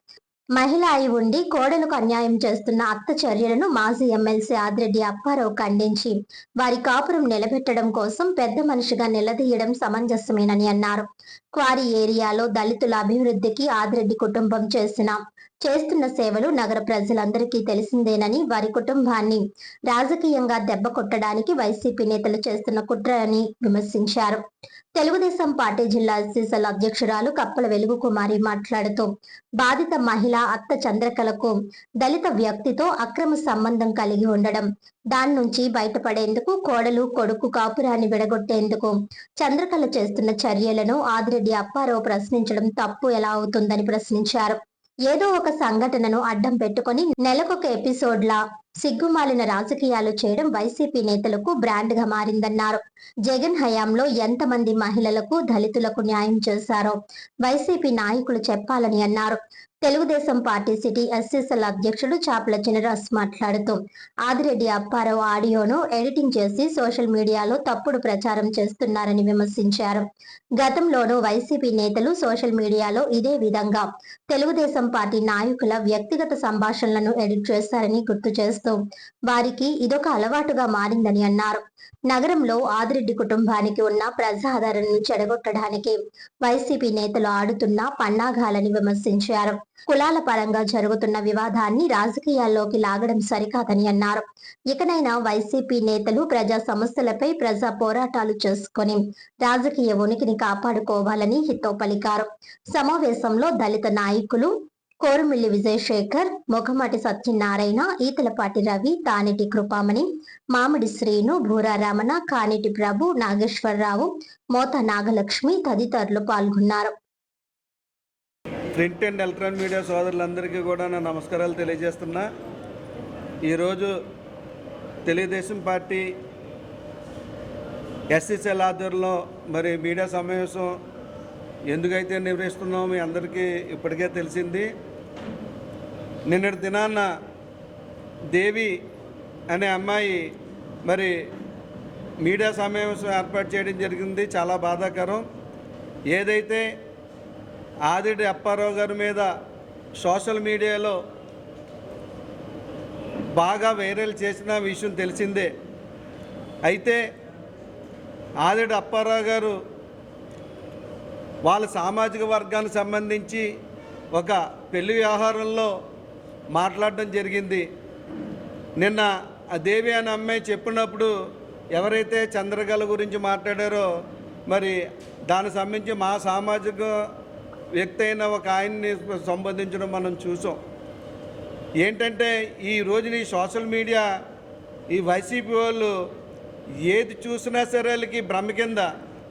[SPEAKER 1] మహిళ అయి ఉండి కోడలకు అన్యాయం చేస్తున్న అత్త చర్యలను మాజీ ఎమ్మెల్సీ ఆదిరెడ్డి అప్పారావు ఖండించి వారి కాపురం నిలబెట్టడం కోసం పెద్ద మనిషిగా నిలదీయడం సమంజసమేనని అన్నారు. క్వారీ ఏరియాలో దళితుల అభివృద్ధికి ఆదిరెడ్డి కుటుంబం చేసిన చేస్తున్న సేవలు నగర ప్రజలందరికీ తెలిసిందేనని, వారి కుటుంబాన్ని రాజకీయంగా దెబ్బ కొట్టడానికి వైసీపీ నేతలు చేస్తున్న కుట్రని విమర్శించారు. తెలుగుదేశం పార్టీ జిల్లా ఎస్సీసీఎల్ అధ్యక్షురాలు కప్పల వెలుగు కుమారి మాట్లాడుతూ, బాధిత మహిళ అత్త చంద్రకళకు దళిత వ్యక్తితో అక్రమ సంబంధం కలిగి ఉండడం, దాని నుంచి బయటపడేందుకు కోడలు కొడుకు కాపురాన్ని విడగొట్టేందుకు చంద్రకళ చేస్తున్న చర్యలను ఆదిరెడ్డి అప్పారావు ప్రశ్నించడం తప్పు ఎలా అవుతుందని ప్రశ్నించారు. ఏదో ఒక సంఘటనను అడ్డం పెట్టుకుని నెలకొక ఎపిసోడ్లా సిగ్గుమాలిన రాజకీయాలు చేయడం వైసీపీ నేతలకు బ్రాండ్ గా మారిందన్నారు. జగన్ హయాంలో ఎంతమంది మహిళలకు, దళితులకు న్యాయం చేశారో వైసీపీ నాయకులు చెప్పాలని అన్నారు. తెలుగుదేశం పార్టీ సిటీ ఎస్సీసీఎల్ అధ్యక్షుడు చాపల చినరాజ్ మాట్లాడుతూ, ఆదిరెడ్డి అప్పారావు ఆడియోను ఎడిటింగ్ చేసి సోషల్ మీడియాలో తప్పుడు ప్రచారం చేస్తున్నారని విమర్శించారు. గతంలోనూ వైసీపీ నేతలు సోషల్ మీడియాలో ఇదే విధంగా తెలుగుదేశం పార్టీ నాయకుల వ్యక్తిగత సంభాషణలను ఎడిట్ చేశారని గుర్తు చేస్తూ, వారికి ఇదొక అలవాటుగా మారిందని అన్నారు. నగరంలో ఆదిరెడ్డి కుటుంబానికి ఉన్న ప్రజాదరణను చెడగొట్టడానికి వైసీపీ నేతలు ఆడుతున్న పన్నాగాలని విమర్శించారు. కులాల పరంగా జరుగుతున్న వివాదాన్ని రాజకీయాల్లోకి లాగడం సరికాదని అన్నారు. ఇకనైనా వైసీపీ నేతలు ప్రజా సమస్యలపై ప్రజా పోరాటాలు చేసుకుని రాజకీయ ఉనికిని కాపాడుకోవాలని హితవు పలికారు. సమావేశంలో దళిత నాయకులు కోరుమిల్లి విజయశేఖర్, మొగమాటి సత్యనారాయణ, ఈతలపాటి రవి, తానేటి కృపామణి, మామిడి శ్రీను, భూరా రమణ, కానేటి ప్రభు, నాగేశ్వరరావు, మోత నాగలక్ష్మి తదితరులు పాల్గొన్నారు.
[SPEAKER 15] ప్రింట్ అండ్ ఎలక్ట్రానిక్ మీడియా సోదరులందరికీ కూడా నా నమస్కారాలు తెలియజేస్తున్నా. ఈరోజు తెలుగుదేశం పార్టీ ఎస్సీసీఎల్ ఆధ్వర్యంలో మరి మీడియా సమావేశం ఎందుకైతే నిర్వహిస్తున్నామో మీ అందరికీ ఇప్పటికే తెలిసింది. నిన్నటి దినాన్న దేవి అనే అమ్మాయి మరి మీడియా సమావేశం ఏర్పాటు చేయడం జరిగింది. చాలా బాధాకరం. ఏదైతే ఆదిరెడ్డి అప్పారావు గారి మీద సోషల్ మీడియాలో బాగా వైరల్ చేసిన విషయం తెలిసిందే. అయితే ఆదిరెడ్డి అప్పారావు గారు వాళ్ళ సామాజిక వర్గానికి సంబంధించి ఒక పెళ్లి వ్యవహారంలో మాట్లాడడం జరిగింది. నిన్న ఆ దేవి అనే అమ్మాయి చెప్పినప్పుడు ఎవరైతే చంద్రకళ గురించి మాట్లాడారో మరి దానికి సంబంధించి మా సామాజిక వ్యక్తి అయిన ఒక ఆయన్ని సంబోధించడం మనం చూసాం. ఏంటంటే ఈ రోజున ఈ సోషల్ మీడియా ఈ వైసీపీ వాళ్ళు ఏది చూసినా సరే వాళ్ళకి భ్రమ కింద.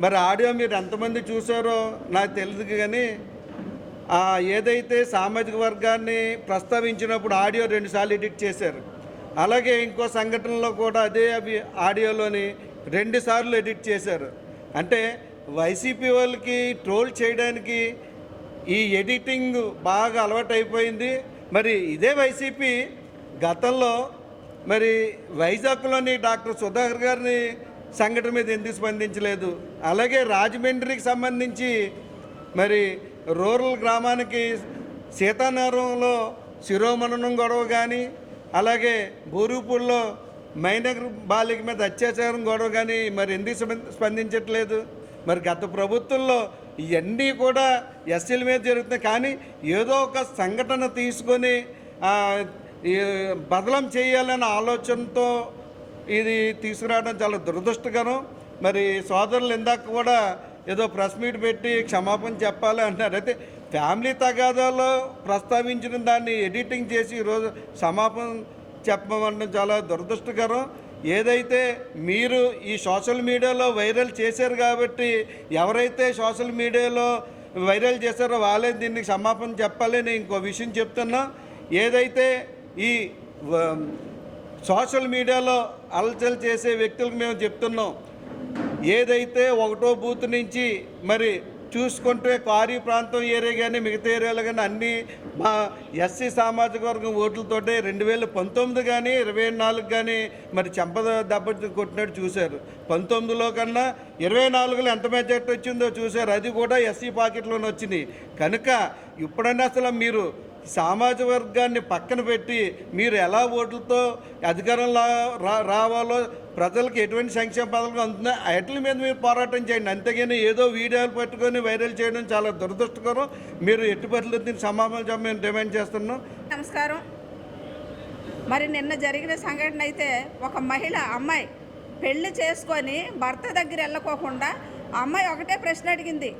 [SPEAKER 15] మరి ఆడియో మీరు ఎంతమంది చూసారో నాకు తెలియదు, కానీ ఏదైతే సామాజిక వర్గాన్ని ప్రస్తావించినప్పుడు ఆడియో 2 సార్లు ఎడిట్ చేశారు. అలాగే ఇంకో సంఘటనలో కూడా అదే ఆడియోలోని 2 సార్లు ఎడిట్ చేశారు. అంటే వైసీపీ వాళ్ళకి ట్రోల్ చేయడానికి ఈ ఎడిటింగ్ బాగా అలవాటు అయిపోయింది. మరి ఇదే వైసీపీ గతంలో మరి వైజాగ్లోని డాక్టర్ సుధాకర్ గారిని సంఘటన మీద ఎందుకు స్పందించలేదు? అలాగే రాజమండ్రికి సంబంధించి మరి రూరల్ గ్రామానికి సీతానగరంలో శిరోమణనం గొడవ కానీ, అలాగే బూరుపూడిలో మైనర్ బాలిక మీద అత్యాచారం గొడవ కానీ మరి ఎందుకు స్పందించట్లేదు? మరి గత ప్రభుత్వంలో ఇవన్నీ కూడా ఎస్సీల మీద జరుగుతున్నాయి, కానీ ఏదో ఒక సంఘటన తీసుకొని బదలం చేయాలనే ఆలోచనతో ఇది తీసుకురావడం చాలా దురదృష్టకరం. మరి సోదరులు ఇందాక కూడా ఏదో ప్రెస్ మీట్ పెట్టి క్షమాపణ చెప్పాలి అంటున్నారు. అయితే ఫ్యామిలీ తగాదాలో ప్రస్తావించిన దాన్ని ఎడిటింగ్ చేసి ఈరోజు క్షమాపణ చెప్పడం చాలా దురదృష్టకరం. ఏదైతే మీరు ఈ సోషల్ మీడియాలో వైరల్ చేశారు కాబట్టి ఎవరైతే సోషల్ మీడియాలో వైరల్ చేశారో వాళ్ళే దీనికి క్షమాపణ చెప్పాలి. నేను ఇంకో విషయం చెప్తున్నా. ఏదైతే ఈ సోషల్ మీడియాలో అలచల్ చేసే వ్యక్తులకు మేము చెప్తున్నాం, ఏదైతే 1వ బూత్ నుంచి మరి చూసుకుంటే కారీ ప్రాంతం ఏరియా కానీ మిగతా ఏరియాలో కానీ అన్నీ మా ఎస్సీ సామాజిక వర్గం ఓట్లతోటే 2019 కానీ 24 కానీ మరి చెంప దెబ్బ కొట్టినట్టు చూశారు. 19లో కన్నా 24లో ఎంత మెజార్టీ వచ్చిందో చూశారు. అది కూడా ఎస్సీ పాకెట్లోనే వచ్చింది. కనుక ఇప్పుడైనా అసలు మీరు సామాజిక వర్గాన్ని పక్కన పెట్టి మీరు ఎలా ఓట్లతో అధికారంలో రావాలో, ప్రజలకు ఎటువంటి సంక్షేమ పథకాలు అందుతున్నాయి వాటి మీద మీరు పోరాటం చేయండి. అంతేగాని ఏదో వీడియోలు పట్టుకొని వైరల్ చేయడం చాలా దురదృష్టకరం. మీరు ఎట్టి పరిస్థితుల్లో దీన్ని సమాధానం మేము డిమాండ్ చేస్తున్నాం.
[SPEAKER 16] నమస్కారం. మరి నిన్న జరిగిన సంఘటన అయితే ఒక మహిళ అమ్మాయి పెళ్లి చేసుకొని భర్త దగ్గర వెళ్ళకోకుండా అమ్మాయి ఒకటే ప్రశ్న అడిగింది,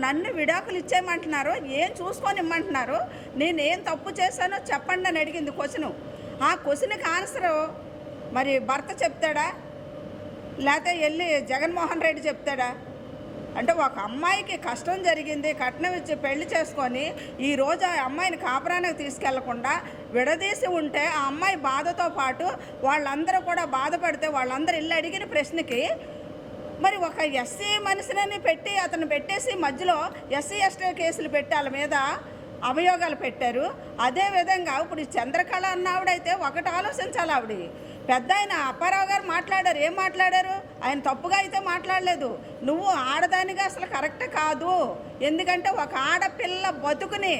[SPEAKER 16] నన్ను విడాకులు ఇచ్చేయమంటున్నారు, ఏం చూసుకొని ఇమ్మంటున్నారు, నేనేం తప్పు చేశానో చెప్పండి అని అడిగింది క్వశ్చను. ఆ క్వశ్చన్కి ఆన్సరు మరి భర్త చెప్తాడా లేకపోతే వెళ్ళి జగన్మోహన్ రెడ్డి చెప్తాడా? అంటే ఒక అమ్మాయికి కష్టం జరిగింది, కట్నం ఇచ్చి పెళ్లి చేసుకొని ఈరోజు ఆ అమ్మాయిని కాపురానికి తీసుకెళ్లకుండా విడదీసి ఉంటే ఆ అమ్మాయి బాధతో పాటు వాళ్ళందరూ కూడా బాధపడితే వాళ్ళందరూ ఇల్లు అడిగిన ప్రశ్నకి మరి ఒక ఎస్సీ మనిషిని పెట్టి అతను పెట్టేసి మధ్యలో ఎస్సీ ఎస్టీ కేసులు పెట్టి వాళ్ళ మీద అభియోగాలు పెట్టారు. అదేవిధంగా ఇప్పుడు చంద్రకళ అన్న ఆవిడైతే ఒకటి ఆలోచించాలి. ఆవిడ పెద్ద ఆయన అప్పారావు గారు మాట్లాడారు. ఏం మాట్లాడారు? ఆయన తప్పుగా అయితే మాట్లాడలేదు. నువ్వు ఆడదానిగా అసలు కరెక్ట్ కాదు, ఎందుకంటే ఒక ఆడపిల్ల బతుకుని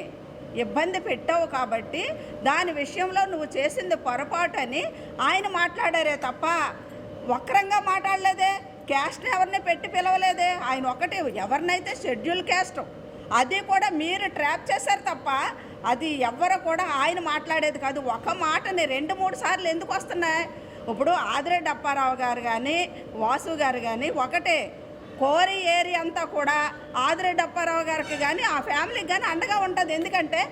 [SPEAKER 16] ఇబ్బంది పెట్టావు కాబట్టి దాని విషయంలో నువ్వు చేసింది పొరపాటు అని ఆయన మాట్లాడారే తప్ప వక్రంగా మాట్లాడలేదే. క్యాస్ట్ని ఎవరిని పెట్టి పిలవలేదే. ఆయన ఒకటి ఎవరినైతే షెడ్యూల్ క్యాస్ట్ అది కూడా మీరు ట్రాప్ చేశారు తప్ప అది ఎవరు కూడా ఆయన మాట్లాడేది కాదు. ఒక మాటని 2-3 సార్లు ఎందుకు వస్తున్నాయి? ఇప్పుడు ఆదిరెడ్డి అప్పారావు గారు కానీ వాసు గారు కానీ ఒకటే కోరి ఏరియా అంతా కూడా ఆదిరెడ్డి అప్పారావు గారికి కానీ ఆ ఫ్యామిలీకి కానీ అండగా ఉంటుంది. ఎందుకంటే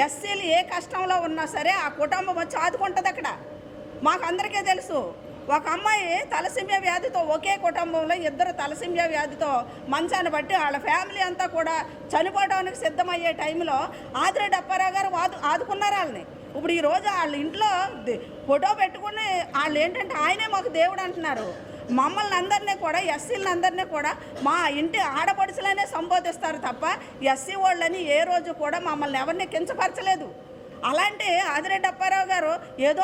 [SPEAKER 16] ఎస్సీలు ఏ కష్టంలో ఉన్నా సరే ఆ కుటుంబం వచ్చి ఆదుకుంటుంది. అక్కడ మాకు అందరికీ తెలుసు. ఒక అమ్మాయి తలసిమియా వ్యాధితో ఒకే కుటుంబంలో 2 తలసిమియా వ్యాధితో మంచాన్ని బట్టి వాళ్ళ ఫ్యామిలీ అంతా కూడా చనిపోవడానికి సిద్ధమయ్యే టైంలో ఆదిరెడ్డి అప్పారావు గారు ఆదుకున్నారు వాళ్ళని. ఇప్పుడు ఈరోజు వాళ్ళ ఇంట్లో ఫోటో పెట్టుకుని వాళ్ళు ఏంటంటే ఆయనే మాకు దేవుడు అంటున్నారు. మమ్మల్ని అందరినీ కూడా ఎస్సీలను అందరినీ కూడా మా ఇంటి ఆడపడుచులనే సంబోధిస్తారు తప్ప ఎస్సీ వాళ్ళని ఏ రోజు కూడా మమ్మల్ని ఎవరిని కించపరచలేదు. అలాంటి ఆదిరెడ్డి అప్పారావు గారు ఏదో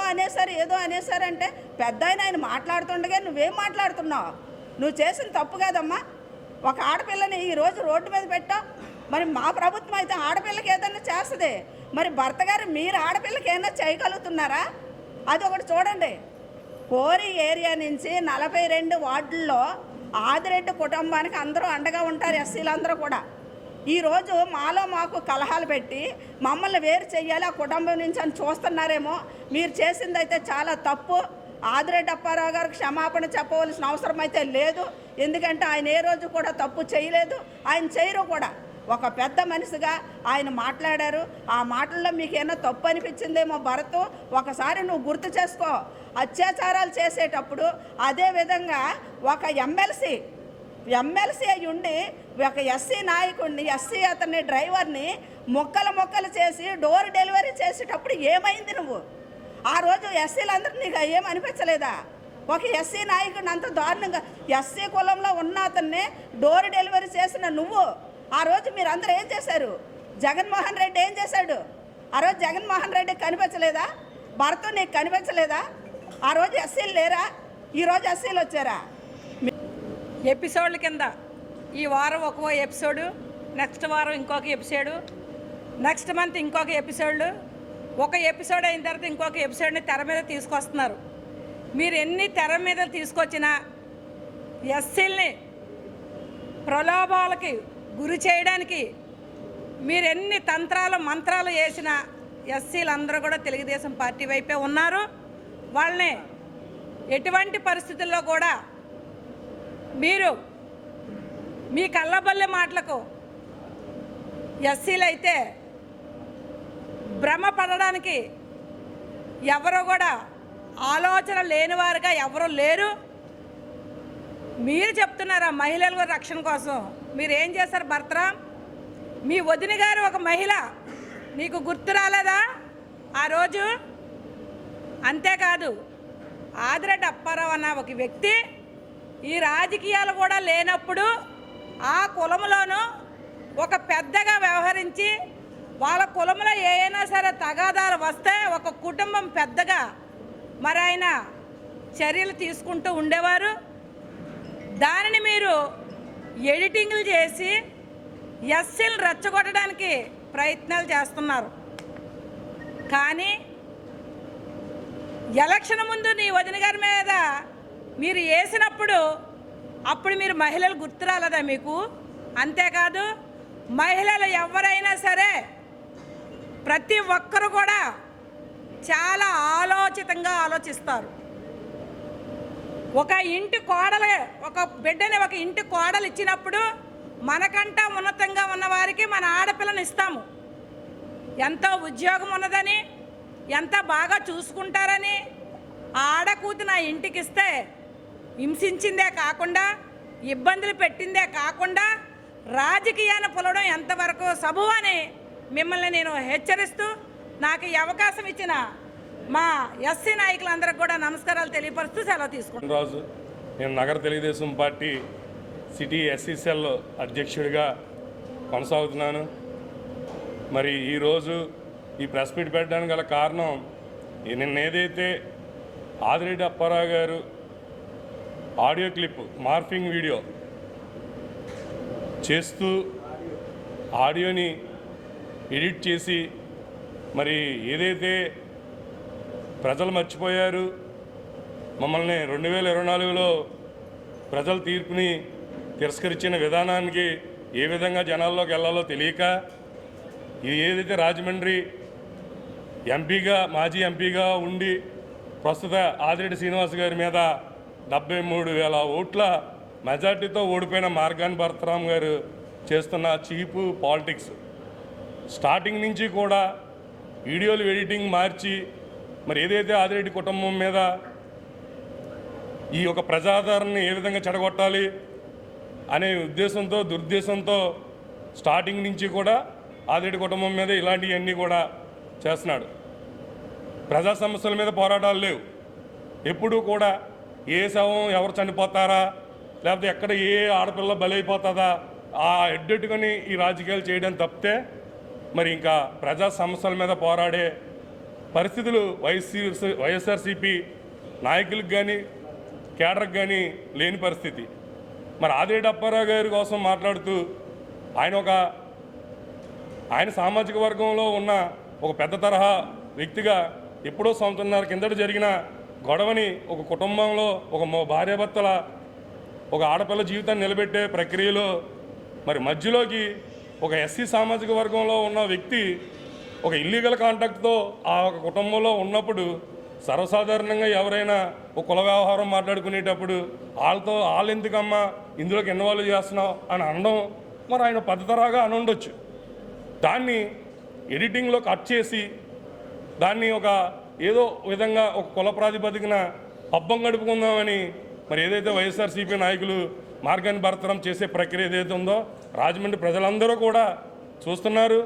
[SPEAKER 16] అనేసారంటే పెద్ద ఆయన మాట్లాడుతుండగా నువ్వేం మాట్లాడుతున్నావు? నువ్వు చేసిన తప్పు కాదమ్మా. ఒక ఆడపిల్లని ఈరోజు రోడ్డు మీద పెట్టావు. మరి మా ప్రభుత్వం అయితే ఆడపిల్లకి ఏదైనా చేస్తుంది. మరి భర్త గారు మీరు ఆడపిల్లకి ఏమైనా చేయగలుగుతున్నారా? అది ఒకటి చూడండి. కోరి ఏరియా నుంచి 42 వార్డుల్లో ఆదిరెడ్డి కుటుంబానికి అందరూ అండగా ఉంటారు. ఎస్సీలు అందరూ కూడా ఈరోజు మాకు కలహాలు పెట్టి మమ్మల్ని వేరు చెయ్యాలి ఆ కుటుంబం నుంచి అని చూస్తున్నారేమో. మీరు చేసింది అయితే చాలా తప్పు. ఆదిరెడ్డి అప్పారావు గారికి క్షమాపణ చెప్పవలసిన అవసరం అయితే లేదు. ఎందుకంటే ఆయన ఏ రోజు కూడా తప్పు చేయలేదు, ఆయన చేయరు కూడా. ఒక పెద్ద మనిషిగా ఆయన మాట్లాడారు. ఆ మాటల్లో మీకు ఏమైనా తప్పు అనిపించిందేమో భరత్, ఒకసారి నువ్వు గుర్తు చేసుకో. అత్యాచారాలు చేసేటప్పుడు అదేవిధంగా ఒక ఎమ్మెల్సీ అయి ఉండి ఒక ఎస్సీ నాయకుడిని, ఎస్సీ అతన్ని డ్రైవర్ని మొక్కలు చేసి డోర్ డెలివరీ చేసేటప్పుడు ఏమైంది? నువ్వు ఆ రోజు ఎస్సీలందరూ నీకు ఏం అనిపించలేదా? ఒక ఎస్సీ నాయకుడిని అంత దారుణంగా ఎస్సీ కులంలో ఉన్న అతన్ని డోర్ డెలివరీ చేసిన నువ్వు ఆ రోజు మీరందరూ ఏం చేశారు? జగన్మోహన్ రెడ్డి ఏం చేశాడు? ఆ రోజు జగన్మోహన్ రెడ్డికి కనిపించలేదా? భరత్ నీకు కనిపించలేదా? ఆ రోజు ఎస్సీలు లేరా? ఈరోజు ఎస్సీలు వచ్చారా?
[SPEAKER 17] ఎపిసోడ్ల కింద ఈ వారం ఒక ఎపిసోడు, నెక్స్ట్ వారం ఇంకొక ఎపిసోడు, నెక్స్ట్ మంత్ ఇంకొక ఎపిసోడ్లు, ఒక ఎపిసోడ్ అయిన తర్వాత ఇంకొక ఎపిసోడ్ని తెర మీద తీసుకొస్తున్నారు. మీరు ఎన్ని తెర మీద తీసుకొచ్చినా ఎస్సీల్ని ప్రలోభాలకి గురి చేయడానికి మీరు ఎన్ని మంత్రాలు వేసినా ఎస్సీలందరూ కూడా తెలుగుదేశం పార్టీ వైపే ఉన్నారు. వాళ్ళని ఎటువంటి పరిస్థితుల్లో కూడా మీరు మీ కళ్ళబల్లె మాటలకు ఎస్సీలు అయితే భ్రమపడడానికి ఎవరో కూడా ఆలోచన లేనివారుగా ఎవరూ లేరు. మీరు చెప్తున్నారా మహిళల రక్షణ కోసం? మీరు ఏం చేశారు భర్తరా? మీ వదిన గారు ఒక మహిళ, నీకు గుర్తు రాలేదా ఆ రోజు? అంతేకాదు ఆదిరెడ్డి అప్పారావు అన్న ఒక వ్యక్తి ఈ రాజకీయాలు కూడా లేనప్పుడు ఆ కులంలోనూ ఒక పెద్దగా వ్యవహరించి వాళ్ళ కులంలో ఏమైనా సరే తగాదాలు వస్తే ఒక కుటుంబం పెద్దగా మరి ఆయన చర్యలు తీసుకుంటూ ఉండేవారు. దానిని మీరు ఎడిటింగ్లు చేసి ఎస్సీలు రెచ్చగొట్టడానికి ప్రయత్నాలు చేస్తున్నారు. కానీ ఎలక్షన్ ముందు నీ వదిన గారి మీద మీరు వేసినప్పుడు అప్పుడు మీరు మహిళలు గుర్తు రాలేదా మీకు? అంతేకాదు మహిళలు ఎవరైనా సరే ప్రతి ఒక్కరు కూడా చాలా ఆలోచితంగా ఆలోచిస్తారు. ఒక ఇంటి కోడలు, ఒక బిడ్డని ఒక ఇంటి కోడలు ఇచ్చినప్పుడు మనకంటా ఉన్నతంగా ఉన్న వారికి మన ఆడపిల్లని ఇస్తాము. ఎంతో ఉద్యోగం ఉన్నదని, ఎంత బాగా చూసుకుంటారని ఆడకూతురు నా ఇంటికి ఇస్తే హింసించిందే కాకుండా, ఇబ్బందులు పెట్టిందే కాకుండా రాజకీయాన్ని పొలవడం ఎంతవరకు సబబు అని మిమ్మల్ని నేను హెచ్చరిస్తూ, నాకు ఈ అవకాశం ఇచ్చిన మా ఎస్సీ నాయకులందరికీ కూడా నమస్కారాలు తెలియపరుస్తూ సెలవు తీసుకుంటాను.
[SPEAKER 18] రాజు, నేను నగర తెలుగుదేశం పార్టీ సిటీ ఎస్సీసీఎల్ అధ్యక్షుడిగా కొనసాగుతున్నాను. మరి ఈరోజు ఈ ప్రెస్ మీట్ పెట్టడానికి గల కారణం, నిన్న ఏదైతే ఆదిరెడ్డి అప్పారావు గారు ఆడియో క్లిప్ మార్ఫింగ్ వీడియో చేస్తూ ఆడియోని ఎడిట్ చేసి మరి ఏదైతే ప్రజలు మర్చిపోయారు, మమ్మల్ని 2024లో ప్రజల తీర్పుని తిరస్కరించిన విధానానికి ఏ విధంగా జనాల్లోకి వెళ్ళాలో తెలియక, ఇది ఏదైతే రాజమండ్రి ఎంపీగా, మాజీ ఎంపీగా ఉండి ప్రస్తుత ఆదిరెడ్డి శ్రీనివాస్ గారి మీద 73,000 ఓట్ల మెజార్టీతో ఓడిపోయిన మార్గాని భరతరామ్ గారు చేస్తున్న చీపు పాలిటిక్స్, స్టార్టింగ్ నుంచి కూడా వీడియోలు ఎడిటింగ్ మార్చి మరి ఏదైతే ఆదిరెడ్డి కుటుంబం మీద ఈ యొక్క ప్రజాదరణని ఏ విధంగా చెడగొట్టాలి అనే ఉద్దేశంతో, దురుద్దేశంతో స్టార్టింగ్ నుంచి కూడా ఆదిరెడ్డి కుటుంబం మీద ఇలాంటివన్నీ కూడా చేస్తున్నాడు. ప్రజా సమస్యల మీద పోరాటాలు లేవు. ఎప్పుడూ కూడా ఏ శవం ఎవరు చనిపోతారా, లేకపోతే ఎక్కడ ఏ ఆడపిల్ల బలైపోతుందా ఆ ఎడ్డెట్టుకొని ఈ రాజకీయాలు చేయడం తప్పితే మరి ఇంకా ప్రజా సమస్యల మీద పోరాడే పరిస్థితులు వైఎస్ఆర్సీపీ నాయకులకు కానీ కేడర్కి కానీ లేని పరిస్థితి. మరి ఆదిరెడ్డి అప్పారావు గారి కోసం మాట్లాడుతూ ఆయన సామాజిక వర్గంలో ఉన్న ఒక పెద్ద తరహా వ్యక్తిగా ఎప్పుడో సంవత్సరాల కిందట జరిగిన గొడవని ఒక కుటుంబంలో ఒక భార్యాభర్తల ఒక ఆడపిల్ల జీవితాన్ని నిలబెట్టే ప్రక్రియలో మరి మధ్యలోకి ఒక ఎస్సీ సామాజిక వర్గంలో ఉన్న వ్యక్తి ఒక ఇల్లీగల్ కాంటాక్ట్తో ఆ ఒక కుటుంబంలో ఉన్నప్పుడు సర్వసాధారణంగా ఎవరైనా ఒక కుల వ్యవహారం మాట్లాడుకునేటప్పుడు వాళ్ళు ఎందుకమ్మా ఇందులోకి ఇన్వాల్వ్ చేస్తున్నావు అని అనడం మరి ఆయన పద్ధతరాగా అని ఉండొచ్చు. దాన్ని ఎడిటింగ్లో కట్ చేసి దాన్ని ఒక ఏదో విధంగా ఒక కుల ప్రాతిపదికన పబ్బం గడుపుకుందామని మరి ఏదైతే వైఎస్ఆర్సీపీ నాయకులు మార్గాన్ని భర్తరం చేసే ప్రక్రియ ఏదైతే ఉందో రాజమండ్రి ప్రజలందరూ కూడా చూస్తున్నారు.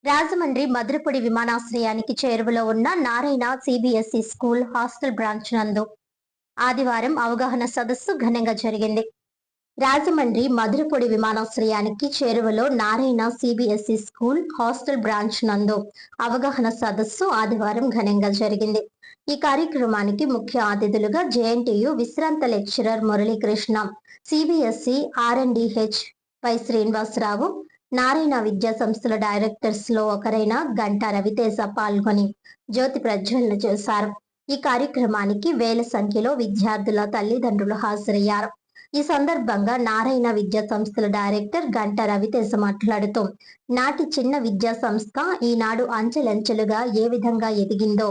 [SPEAKER 1] రాజమండ్రి మధురపూడి విమానాశ్రయానికి చేరువలో ఉన్న Narayana CBSE school hostel branch నందు ఆదివారం అవగాహన సదస్సు ఘనంగా జరిగింది. రాజమండ్రి మధురపూడి విమానాశ్రయానికి చేరువలో Narayana CBSE school hostel branch నందు అవగాహన సదస్సు ఆదివారం ఘనంగా జరిగింది. ఈ కార్యక్రమానికి ముఖ్య అతిథులుగా జేఎన్టీయు విశ్రాంత లెక్చరర్ మురళీకృష్ణ, సిబిఎస్ఈ ఆర్ఎండ్డిహెచ్ పై శ్రీనివాసరావు, నారాయణ విద్యా సంస్థల డైరెక్టర్స్ లో ఒకరైన గంటా రవితేజ పాల్గొని జ్యోతి ప్రజ్వలన చేశారు. ఈ కార్యక్రమానికి వేల సంఖ్యలో విద్యార్థుల తల్లిదండ్రులు హాజరయ్యారు. ఈ సందర్భంగా నారాయణ విద్యా సంస్థల డైరెక్టర్ గంటా రవితేజ మాట్లాడుతూ, నాటి చిన్న విద్యా సంస్థ ఈనాడు అంచెలంచెలుగా ఏ విధంగా ఎదిగిందో,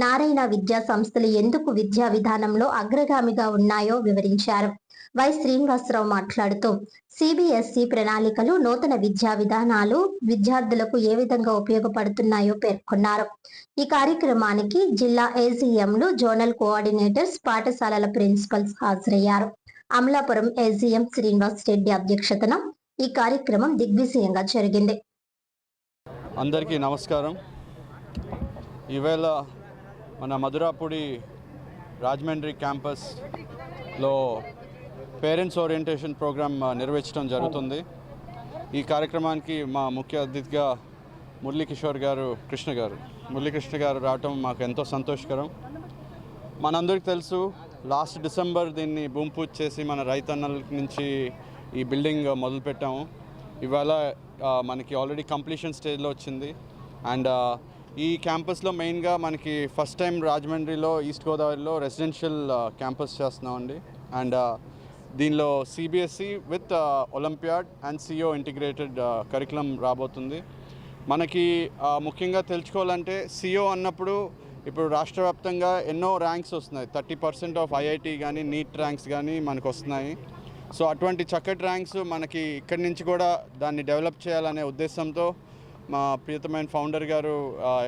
[SPEAKER 1] నారాయణ విద్యా సంస్థలు ఎందుకు విద్యా విధానంలో అగ్రగామిగా ఉన్నాయో వివరించారు. వై శ్రీనివాసరావు మాట్లాడుతూ, సిబిఎస్ఈ ప్రణాళికలు, నూతన విద్యా విధానాలు విద్యార్థులకు ఏ విధంగా ఉపయోగపడుతున్నాయో పేర్కొన్నారు. ఈ కార్యక్రమానికి జిల్లా ఏజీఎంలు, జోనల్ కోఆర్డినేటర్స్, పాఠశాలల ప్రిన్సిపల్స్ హాజరయ్యారు. అమలాపురం ఏజీఎం శ్రీనివాస్ రెడ్డి అధ్యక్షతన ఈ కార్యక్రమం దిగ్విజయంగా జరిగింది.
[SPEAKER 19] అందరికీ నమస్కారం. ఈవేళ మన మధురాపూడి రాజమండ్రి క్యాంపస్లో పేరెంట్స్ ఓరియంటేషన్ ప్రోగ్రామ్ నిర్వహించడం జరుగుతుంది. ఈ కార్యక్రమానికి మా ముఖ్య అతిథిగా మురళీకృష్ణ గారు రావటం మాకు ఎంతో సంతోషకరం. మనందరికీ తెలుసు, లాస్ట్ డిసెంబర్ దీన్ని భూమి పూజ చేసి మన రైతన్నల నుంచి ఈ బిల్డింగ్ మొదలుపెట్టాము. ఇవాళ మనకి ఆల్రెడీ కంప్లీషన్ స్టేజ్లో వచ్చింది. అండ్ ఈ క్యాంపస్లో మెయిన్గా మనకి ఫస్ట్ టైం రాజమండ్రిలో ఈస్ట్ గోదావరిలో రెసిడెన్షియల్ క్యాంపస్ చేస్తున్నామండి. అండ్ దీనిలో సిబిఎస్ఈ విత్ ఒలింపియాడ్ అండ్ సిఓ ఇంటిగ్రేటెడ్ కరికులం రాబోతుంది. మనకి ముఖ్యంగా తెలుసుకోవాలంటే సిఓ అన్నప్పుడు ఇప్పుడు రాష్ట్ర వ్యాప్తంగా ఎన్నో ర్యాంక్స్ వస్తున్నాయి. 30% ఆఫ్ ఐఐటి కానీ నీట్ ర్యాంక్స్ కానీ మనకు వస్తున్నాయి. సో అటువంటి చక్కటి ర్యాంక్స్ మనకి ఇక్కడి నుంచి కూడా దాన్ని డెవలప్ చేయాలనే ఉద్దేశంతో మా ప్రియతమైన ఫౌండర్ గారు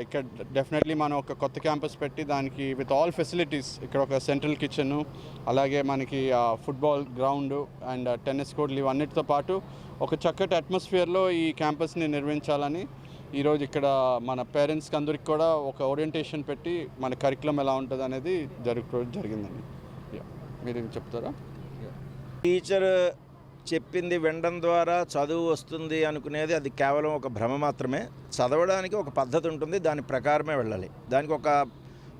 [SPEAKER 19] ఇక్కడ డెఫినెట్లీ మనం ఒక కొత్త క్యాంపస్ పెట్టి దానికి విత్ ఆల్ ఫెసిలిటీస్, ఇక్కడ ఒక సెంట్రల్ కిచెన్, అలాగే మనకి ఫుట్బాల్ గ్రౌండ్ అండ్ టెన్నిస్ కోర్టులు ఇవన్నిటితో పాటు ఒక చక్కటి అట్మాస్ఫియర్లో ఈ క్యాంపస్ని నిర్మించాలని ఈరోజు ఇక్కడ మన పేరెంట్స్కి అందరికి కూడా ఒక ఓరియంటేషన్ పెట్టి మన కరికులం ఎలా ఉంటుంది అనేది జరిగిందండి. మీరు చెప్తారా?
[SPEAKER 20] టీచర్ చెప్పింది వినడం ద్వారా చదువు వస్తుంది అనుకునేది అది కేవలం ఒక భ్రమ మాత్రమే. చదవడానికి ఒక పద్ధతి ఉంటుంది, దాని ప్రకారమే వెళ్ళాలి. దానికి ఒక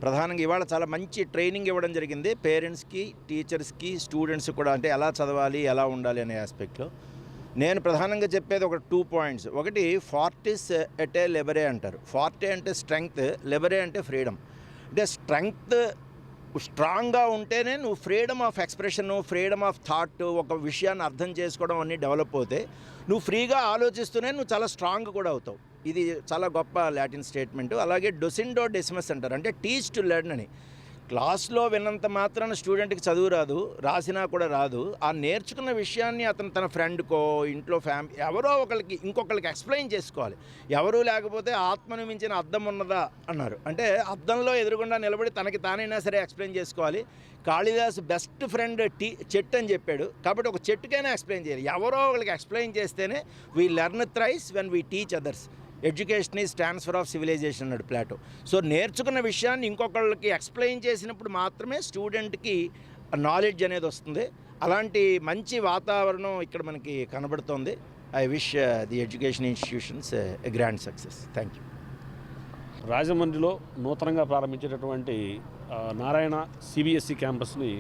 [SPEAKER 20] ప్రధానంగా ఇవాళ చాలా మంచి ట్రైనింగ్ ఇవ్వడం జరిగింది పేరెంట్స్కి, టీచర్స్కి, స్టూడెంట్స్ కూడా. అంటే ఎలా చదవాలి, ఎలా ఉండాలి అనే ఆస్పెక్ట్లో నేను ప్రధానంగా చెప్పేది ఒక 2 పాయింట్స్. ఒకటి, ఫార్టిస్ ఎట్ ఏ లెబరే అంటారు. ఫార్టే అంటే స్ట్రెంగ్త్, లెబరే అంటే ఫ్రీడమ్. అంటే స్ట్రెంగ్త్ స్ట్రాంగ్గా ఉంటేనే నువ్వు freedom of expression, freedom of thought, ఒక విషయాన్ని అర్థం చేసుకోవడం అన్నీ డెవలప్ అవుతాయి. నువ్వు ఫ్రీగా ఆలోచిస్తూనే నువ్వు చాలా స్ట్రాంగ్ కూడా అవుతావు. ఇది చాలా గొప్ప లాటిన్ స్టేట్మెంట్. అలాగే డొసిన్డో డెసిమస్ అంటారు, అంటే టీచ్ టు లెర్న్ అని. క్లాస్లో విన్నంత మాత్రాన స్టూడెంట్కి చదువు రాదు, రాసినా కూడా రాదు. ఆ నేర్చుకున్న విషయాన్ని అతను తన ఫ్రెండ్కో, ఇంట్లో ఎవరో ఒకరికి ఇంకొకరికి ఎక్స్ప్లెయిన్ చేసుకోవాలి. ఎవరూ లేకపోతే ఆత్మను మించిన అద్దం ఉన్నదా అన్నారు. అంటే అద్దంలో ఎదురుగుండా నిలబడి తనకి తానైనా సరే ఎక్స్ప్లెయిన్ చేసుకోవాలి. కాళిదాస్ బెస్ట్ ఫ్రెండ్ చెట్టు అని చెప్పాడు. కాబట్టి ఒక చెట్టుకైనా ఎక్స్ప్లెయిన్ చేయాలి. ఎవరో ఒకరికి ఎక్స్ప్లెయిన్ చేస్తేనే we learn thrice when we teach others. Education is transfer of civilization అన్నాడు ప్లాటో. సో నేర్చుకున్న విషయాన్ని ఇంకొకళ్ళకి ఎక్స్ప్లెయిన్ చేసినప్పుడు మాత్రమే స్టూడెంట్కి నాలెడ్జ్ అనేది వస్తుంది. అలాంటి మంచి వాతావరణం ఇక్కడ మనకి కనబడుతోంది. I wish the education institutions a grand success. Thank you.
[SPEAKER 21] రాజమండ్రిలో నూతనంగా ప్రారంభించేటటువంటి నారాయణ సిబిఎస్ఈ క్యాంపస్ని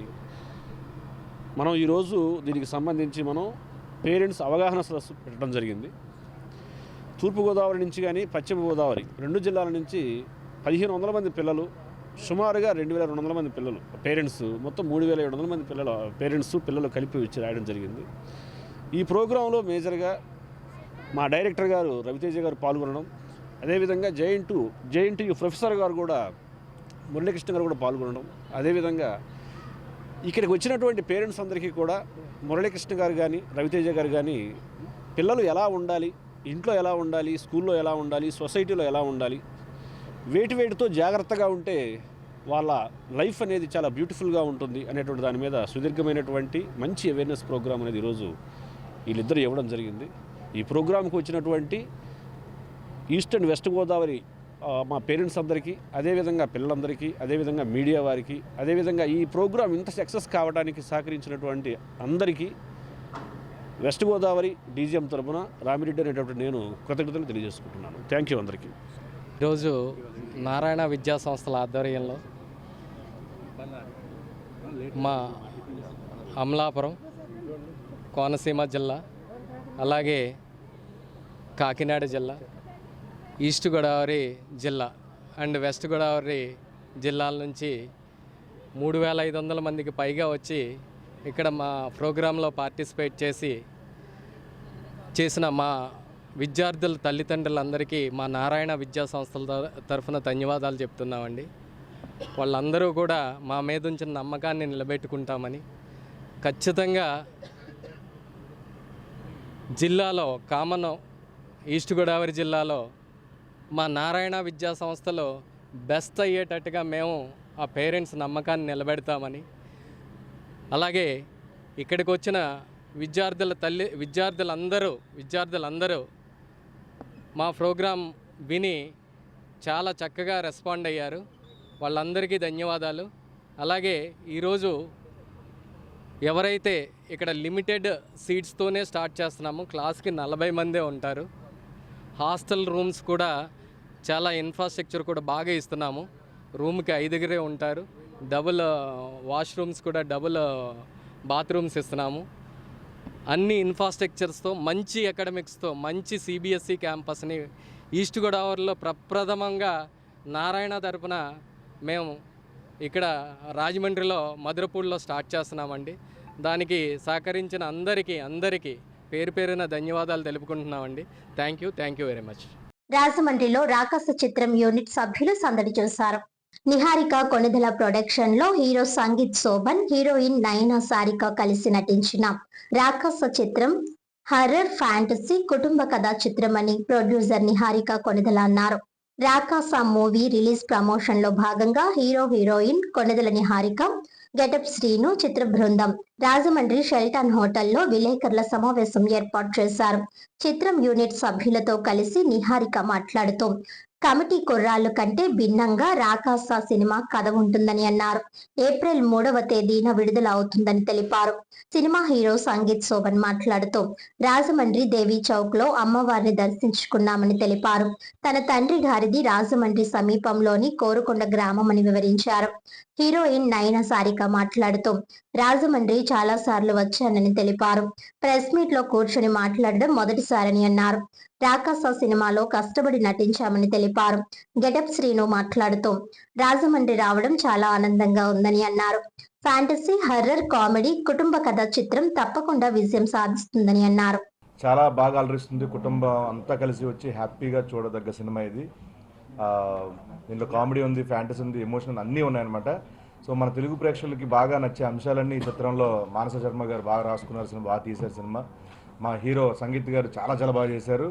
[SPEAKER 21] మనం ఈరోజు దీనికి సంబంధించి మనం పేరెంట్స్ అవగాహన సదస్సు పెట్టడం జరిగింది. తూర్పుగోదావరి నుంచి కానీ పశ్చిమ గోదావరి 2 జిల్లాల నుంచి 1500 మంది పిల్లలు, సుమారుగా 2200 మంది పిల్లలు పేరెంట్స్, మొత్తం 3700 మంది పిల్లలు కలిపి వచ్చి రాయడం జరిగింది. ఈ ప్రోగ్రాంలో మేజర్గా మా డైరెక్టర్ గారు రవితేజ గారు పాల్గొనడం, అదేవిధంగా జేఎన్టీయు ప్రొఫెసర్ గారు కూడా మురళీకృష్ణ గారు కూడా పాల్గొనడం, అదేవిధంగా ఇక్కడికి వచ్చినటువంటి పేరెంట్స్ అందరికీ కూడా మురళీకృష్ణ గారు కానీ రవితేజ గారు కానీ పిల్లలు ఎలా ఉండాలి, ఇంట్లో ఎలా ఉండాలి, స్కూల్లో ఎలా ఉండాలి, సొసైటీలో ఎలా ఉండాలి, వేటితో జాగ్రత్తగా ఉంటే వాళ్ళ లైఫ్ అనేది చాలా బ్యూటిఫుల్గా ఉంటుంది అనేటువంటి దాని మీద సుదీర్ఘమైనటువంటి మంచి అవేర్నెస్ ప్రోగ్రామ్ అనేది ఈరోజు వీళ్ళిద్దరూ ఇవ్వడం జరిగింది. ఈ ప్రోగ్రాంకి వచ్చినటువంటి ఈస్ట్ అండ్ వెస్ట్ గోదావరి మా పేరెంట్స్ అందరికీ, అదేవిధంగా పిల్లలందరికీ, అదేవిధంగా మీడియా వారికి, అదేవిధంగా ఈ ప్రోగ్రాం ఇంత సక్సెస్ కావడానికి సహకరించినటువంటి అందరికీ వెస్ట్ గోదావరి డీజీఎం తరఫున రామిరెడ్డి అనేటటువంటి నేను కృతజ్ఞతలు తెలియజేసుకుంటున్నాను. థ్యాంక్ యూ అందరికీ.
[SPEAKER 22] ఈరోజు నారాయణ విద్యా సంస్థల ఆధ్వర్యంలో మా అమలాపురం, కోనసీమ జిల్లా, అలాగే కాకినాడ జిల్లా, ఈస్ట్ గోదావరి జిల్లా అండ్ వెస్ట్ గోదావరి జిల్లాల నుంచి 3500 మందికి పైగా వచ్చి ఇక్కడ మా ప్రోగ్రాంలో పార్టిసిపేట్ చేసిన మా విద్యార్థుల తల్లిదండ్రులందరికీ మా నారాయణ విద్యా సంస్థల తరఫున ధన్యవాదాలు చెప్తున్నామండి. వాళ్ళందరూ కూడా మా మీద ఉంచిన నమ్మకాన్ని నిలబెట్టుకుంటామని, ఖచ్చితంగా జిల్లాలో ఈస్ట్ గోదావరి జిల్లాలో మా నారాయణ విద్యా సంస్థలో బెస్ట్ అయ్యేటట్టుగా మేము ఆ పేరెంట్స్ నమ్మకాన్ని నిలబెడతామని, అలాగే ఇక్కడికి వచ్చిన విద్యార్థులందరూ మా ప్రోగ్రాం విని చాలా చక్కగా రెస్పాండ్ అయ్యారు. వాళ్ళందరికీ ధన్యవాదాలు. అలాగే ఈరోజు ఎవరైతే ఇక్కడ లిమిటెడ్ సీట్స్తోనే స్టార్ట్ చేస్తున్నాము, క్లాస్కి 40 మందే ఉంటారు. హాస్టల్ రూమ్స్ కూడా చాలా ఇన్ఫ్రాస్ట్రక్చర్ కూడా బాగా ఇస్తున్నాము. రూమ్కి 5 ఉంటారు. డబుల్ వాష్రూమ్స్ కూడా, డబుల్ బాత్రూమ్స్ ఇస్తున్నాము. అన్ని ఇన్ఫ్రాస్ట్రక్చర్స్తో, మంచి అకాడమిక్స్తో, మంచి సిబిఎస్ఈ క్యాంపస్ని ఈస్ట్ గోదావరిలో ప్రప్రథమంగా నారాయణ తరపున మేము ఇక్కడ రాజమండ్రిలో మధురపూడిలో స్టార్ట్ చేస్తున్నామండి. దానికి సహకరించిన అందరికీ పేరు పేరున ధన్యవాదాలు తెలుపుకుంటున్నామండి. Thank you very much.
[SPEAKER 1] రాజమండ్రిలో రాకాస చిత్రం యూనిట్ సభ్యులు సందడి చేశారు. నిహారిక కొణిదెల ప్రొడక్షన్ లో హీరో సంగీత్ శోభన్, హీరోయిన్ నయనా సారిక కలిసి నటించిన రాకాస చిత్రం హర్రర్ ఫ్యాంటసీ కుటుంబ కథా చిత్రం అని ప్రొడ్యూసర్ నిహారిక కొణిదెల అన్నారు. రాకాస మూవీ రిలీజ్ ప్రమోషన్ లో భాగంగా హీరోయిన్ కొణిదెల నిహారిక, గెటప్ శ్రీను చిత్ర బృందం రాజమండ్రి షెల్టన్ హోటల్లో విలేకరుల సమావేశం ఏర్పాటు చేశారు. చిత్రం యూనిట్ సభ్యులతో కలిసి నిహారిక మాట్లాడుతూ కమిటీ కుర్రాళ్ళు కంటే భిన్నంగా రాకాస సినిమా కథ ఉంటుందని అన్నారు. ఏప్రిల్ 3వ తేదీన విడుదల అవుతుందని తెలిపారు. సినిమా హీరో సంగీత్ శోభన్ మాట్లాడుతూ రాజమండ్రి దేవీ చౌక్ లో అమ్మవారిని దర్శించుకున్నామని తెలిపారు. తన తండ్రి గారిది రాజమండ్రి సమీపంలోని కోరుకొండ గ్రామం అని వివరించారు. హీరోయిన్ నయనా సారిక మాట్లాడుతూ రాజమండ్రి చాలా సార్లు వచ్చానని తెలిపారు. ప్రెస్ మీట్ లో కూర్చొని మాట్లాడడం మొదటిసారని అన్నారు. రాకాస సినిమాలో కష్టపడి నటించామని తెలిపారు. గెటప్ శ్రీను మాట్లాడుతూ రాజమండ్రి రావడం చాలా ఆనందంగా ఉందని అన్నారు. ఫ్యాంటసీ, హర్రర్, కామెడీ, కుటుంబ కథ చిత్రం తప్పకుండా విజయం సాధిస్తుందని అన్నారు.
[SPEAKER 2] చాలా బాగా అలరిస్తుంది. కుటుంబం అంతా కలిసి వచ్చి హ్యాపీగా చూడదగ్గ సినిమా ఇది. దీంట్లో కామెడీ ఉంది, ఫ్యాంటసీ ఉంది, ఎమోషన్ అన్నీ ఉన్నాయన్నమాట. సో మన తెలుగు ప్రేక్షకులకి బాగా నచ్చే అంశాలన్నీ ఈ చిత్రంలో మానస శర్మ గారు బాగా రాసుకున్నారు. సినిమా బాగా తీశారు. సినిమా మా హీరో సంగీత్ గారు చాలా బాగా చేశారు.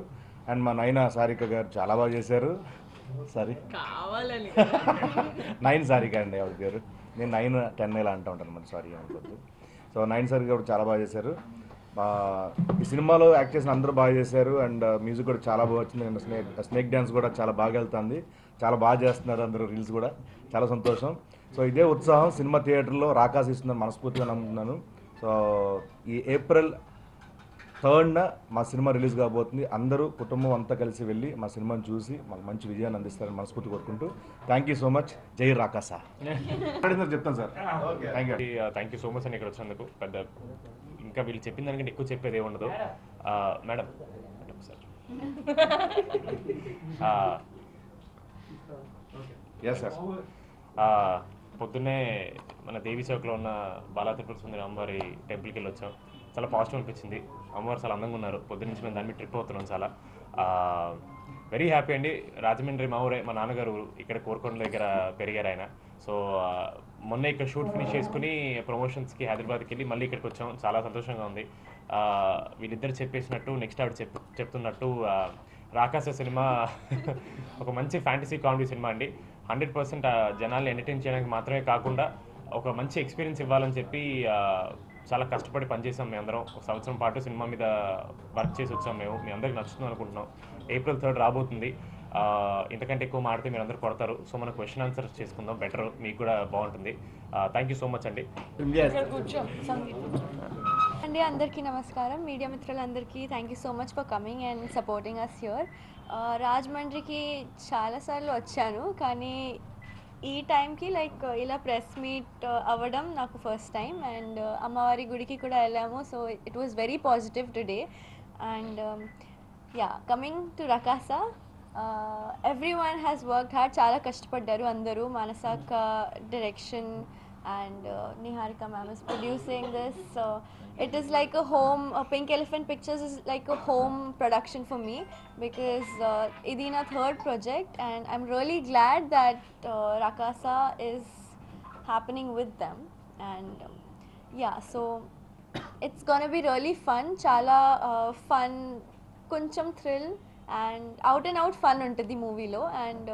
[SPEAKER 2] అండ్ మా నయనా సారిక గారు చాలా బాగా చేశారు. నైన్ సారిక అండి ఆవిడ గారు. నేను 9-10 ఇలా అంటూ ఉంటాను అనమాట, సారీ అనుకోద్దు. సో నైన్ సారిక కూడా చాలా బాగా చేశారు. ఈ సినిమాలో యాక్ట్ చేసిన అందరూ బాగా చేశారు. అండ్ మ్యూజిక్ కూడా చాలా బాగా వచ్చింది. అండ్ స్నేక్ డ్యాన్స్ కూడా చాలా బాగా వెళ్తుంది. చాలా బాగా చేస్తున్నారు అందరూ, రీల్స్ కూడా. చాలా సంతోషం. సో ఇదే ఉత్సాహం సినిమా థియేటర్లో రాకాస్ ఇస్తుందని మనస్ఫూర్తిగా నమ్ముతున్నాను. సో ఈ ఏప్రిల్ 3న మా సినిమా రిలీజ్ కాబోతుంది. అందరూ కుటుంబం అంతా కలిసి వెళ్ళి మా సినిమాని చూసి మాకు మంచి విజయాన్ని అందిస్తారని మనస్ఫూర్తి కోరుకుంటూ థ్యాంక్ యూ సో మచ్. జై రాకాసా చెప్తాను sir.
[SPEAKER 3] Thank you so much అని ఇక్కడ వచ్చినందుకు. పెద్ద ఇంకా వీళ్ళు చెప్పిన దానికంటే ఎక్కువ చెప్పేది ఏముండదు. Madam sir
[SPEAKER 2] yes sir.
[SPEAKER 3] పొద్దున్నే మన దేవీ చౌక్లో ఉన్న బాలా త్రిపుర సుందరి అమ్మవారి టెంపుల్కి వెళ్ళి వచ్చాం. చాలా పాజిటివ్ అనిపించింది. అమ్మవారు చాలా అందంగా ఉన్నారు. పొద్దున్న నుంచి మేము దాని మీద ట్రిప్ అవుతున్నాం. చాలా వెరీ హ్యాపీ అండి. రాజమండ్రి మా ఊరే, మా నాన్నగారు ఇక్కడ కోరుకొండ దగ్గర పెరిగారు ఆయన. సో మొన్న ఇక్కడ షూట్ ఫినిష్ చేసుకుని ప్రమోషన్స్కి హైదరాబాద్కి వెళ్ళి మళ్ళీ ఇక్కడికి వచ్చాం. చాలా సంతోషంగా ఉంది. వీళ్ళిద్దరు చెప్పేసినట్టు నెక్స్ట్ ఆవిడ చెప్తున్నట్టు రాకాస సినిమా ఒక మంచి ఫ్యాంటసీ కామెడీ సినిమా అండి. 100% జనాల్ని ఎంటర్టైన్ చేయడానికి మాత్రమే కాకుండా ఒక మంచి ఎక్స్పీరియన్స్ ఇవ్వాలని చెప్పి చాలా కష్టపడి పనిచేసాం. మేము అందరం 1 సంవత్సరం పాటు సినిమా మీద వర్క్ చేసి వచ్చాం. మీ అందరికి నచ్చుతుంది అనుకుంటున్నాం. ఏప్రిల్ 3 రాబోతుంది. ఇంతకంటే ఎక్కువ మాడితే మీరు అందరూ కొడతారు. సో మనం క్వశ్చన్ ఆన్సర్ చేసుకుందాం, బెటర్, మీకు కూడా బాగుంటుంది. థ్యాంక్ యూ సో మచ్ అండి.
[SPEAKER 23] అండి అందరికీ నమస్కారం. మీడియా మిత్రులందరికీ thank you so much for coming and supporting us here. రాజమండ్రికి చాలాసార్లు వచ్చాను, కానీ ఈ టైంకి లైక్ ఇలా ప్రెస్ మీట్ అవ్వడం నాకు ఫస్ట్ టైం. అండ్ అమ్మవారి గుడికి కూడా వెళ్ళాము. So it was very positive today. And coming to Rakasa, everyone has worked hard. చాలా కష్టపడ్డారు అందరూ. మానసాక direction and Niharika ma'am is producing this. It is like a home, Pink Elephant Pictures is like a home production for me because idi na 3rd project and I'm really glad that Rakasa is happening with them. And so it's gonna be really fun. Chala fun, koncham thrill and out and out fun ఉంటుంది మూవీలో. అండ్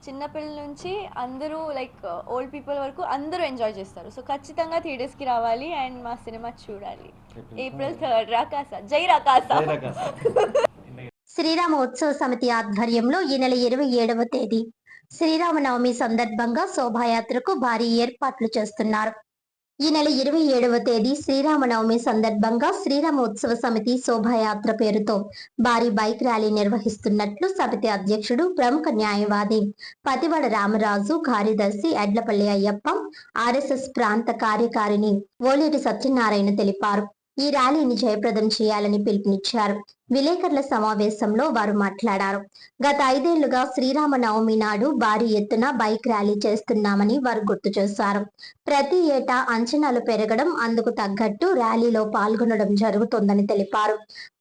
[SPEAKER 23] చిన్నపిల్లల నుంచి అందరూ లైక్ ఓల్డ్ పీపుల్ వరకు అందరూ ఎంజాయ్ చేస్తారు. సో ఖచ్చితంగా థియేటర్స్కి రావాలి అండ్ మా సినిమా చూడాలి. ఏప్రిల్ 3 రాకాసా. జై రాకాసా.
[SPEAKER 1] శ్రీరామ ఉత్సవ సమితి ఆధ్వర్యంలో ఈ నెల 27వ తేదీ శ్రీరామనవమి సందర్భంగా శోభాయాత్రకు భారీ ఏర్పాట్లు చేస్తున్నారు. ఈ నెల 27వ తేదీ శ్రీరామనవమి సందర్భంగా శ్రీరామ ఉత్సవ సమితి శోభాయాత్ర పేరుతో భారీ బైక్ ర్యాలీ నిర్వహిస్తున్నట్లు సమితి అధ్యక్షుడు, ప్రముఖ న్యాయవాది పతివాడ రామరాజు, కార్యదర్శి ఎడ్లపల్లి అయ్యప్ప, RSS ప్రాంత కార్యకారిణి ఓలేటి సత్యనారాయణ తెలిపారు. ఈ ర్యాలీని జయప్రదం చేయాలని పిలుపునిచ్చారు. విలేకరుల సమావేశంలో వారు మాట్లాడారు. గత 5 ఏళ్లుగా శ్రీరామనవమి నాడు భారీ ఎత్తున బైక్ ర్యాలీ చేస్తున్నామని వారు గుర్తు చేశారు. ప్రతి ఏటా అంచనాలు పెరగడం, అందుకు తగ్గట్టు ర్యాలీలో పాల్గొనడం జరుగుతోందని తెలిపారు.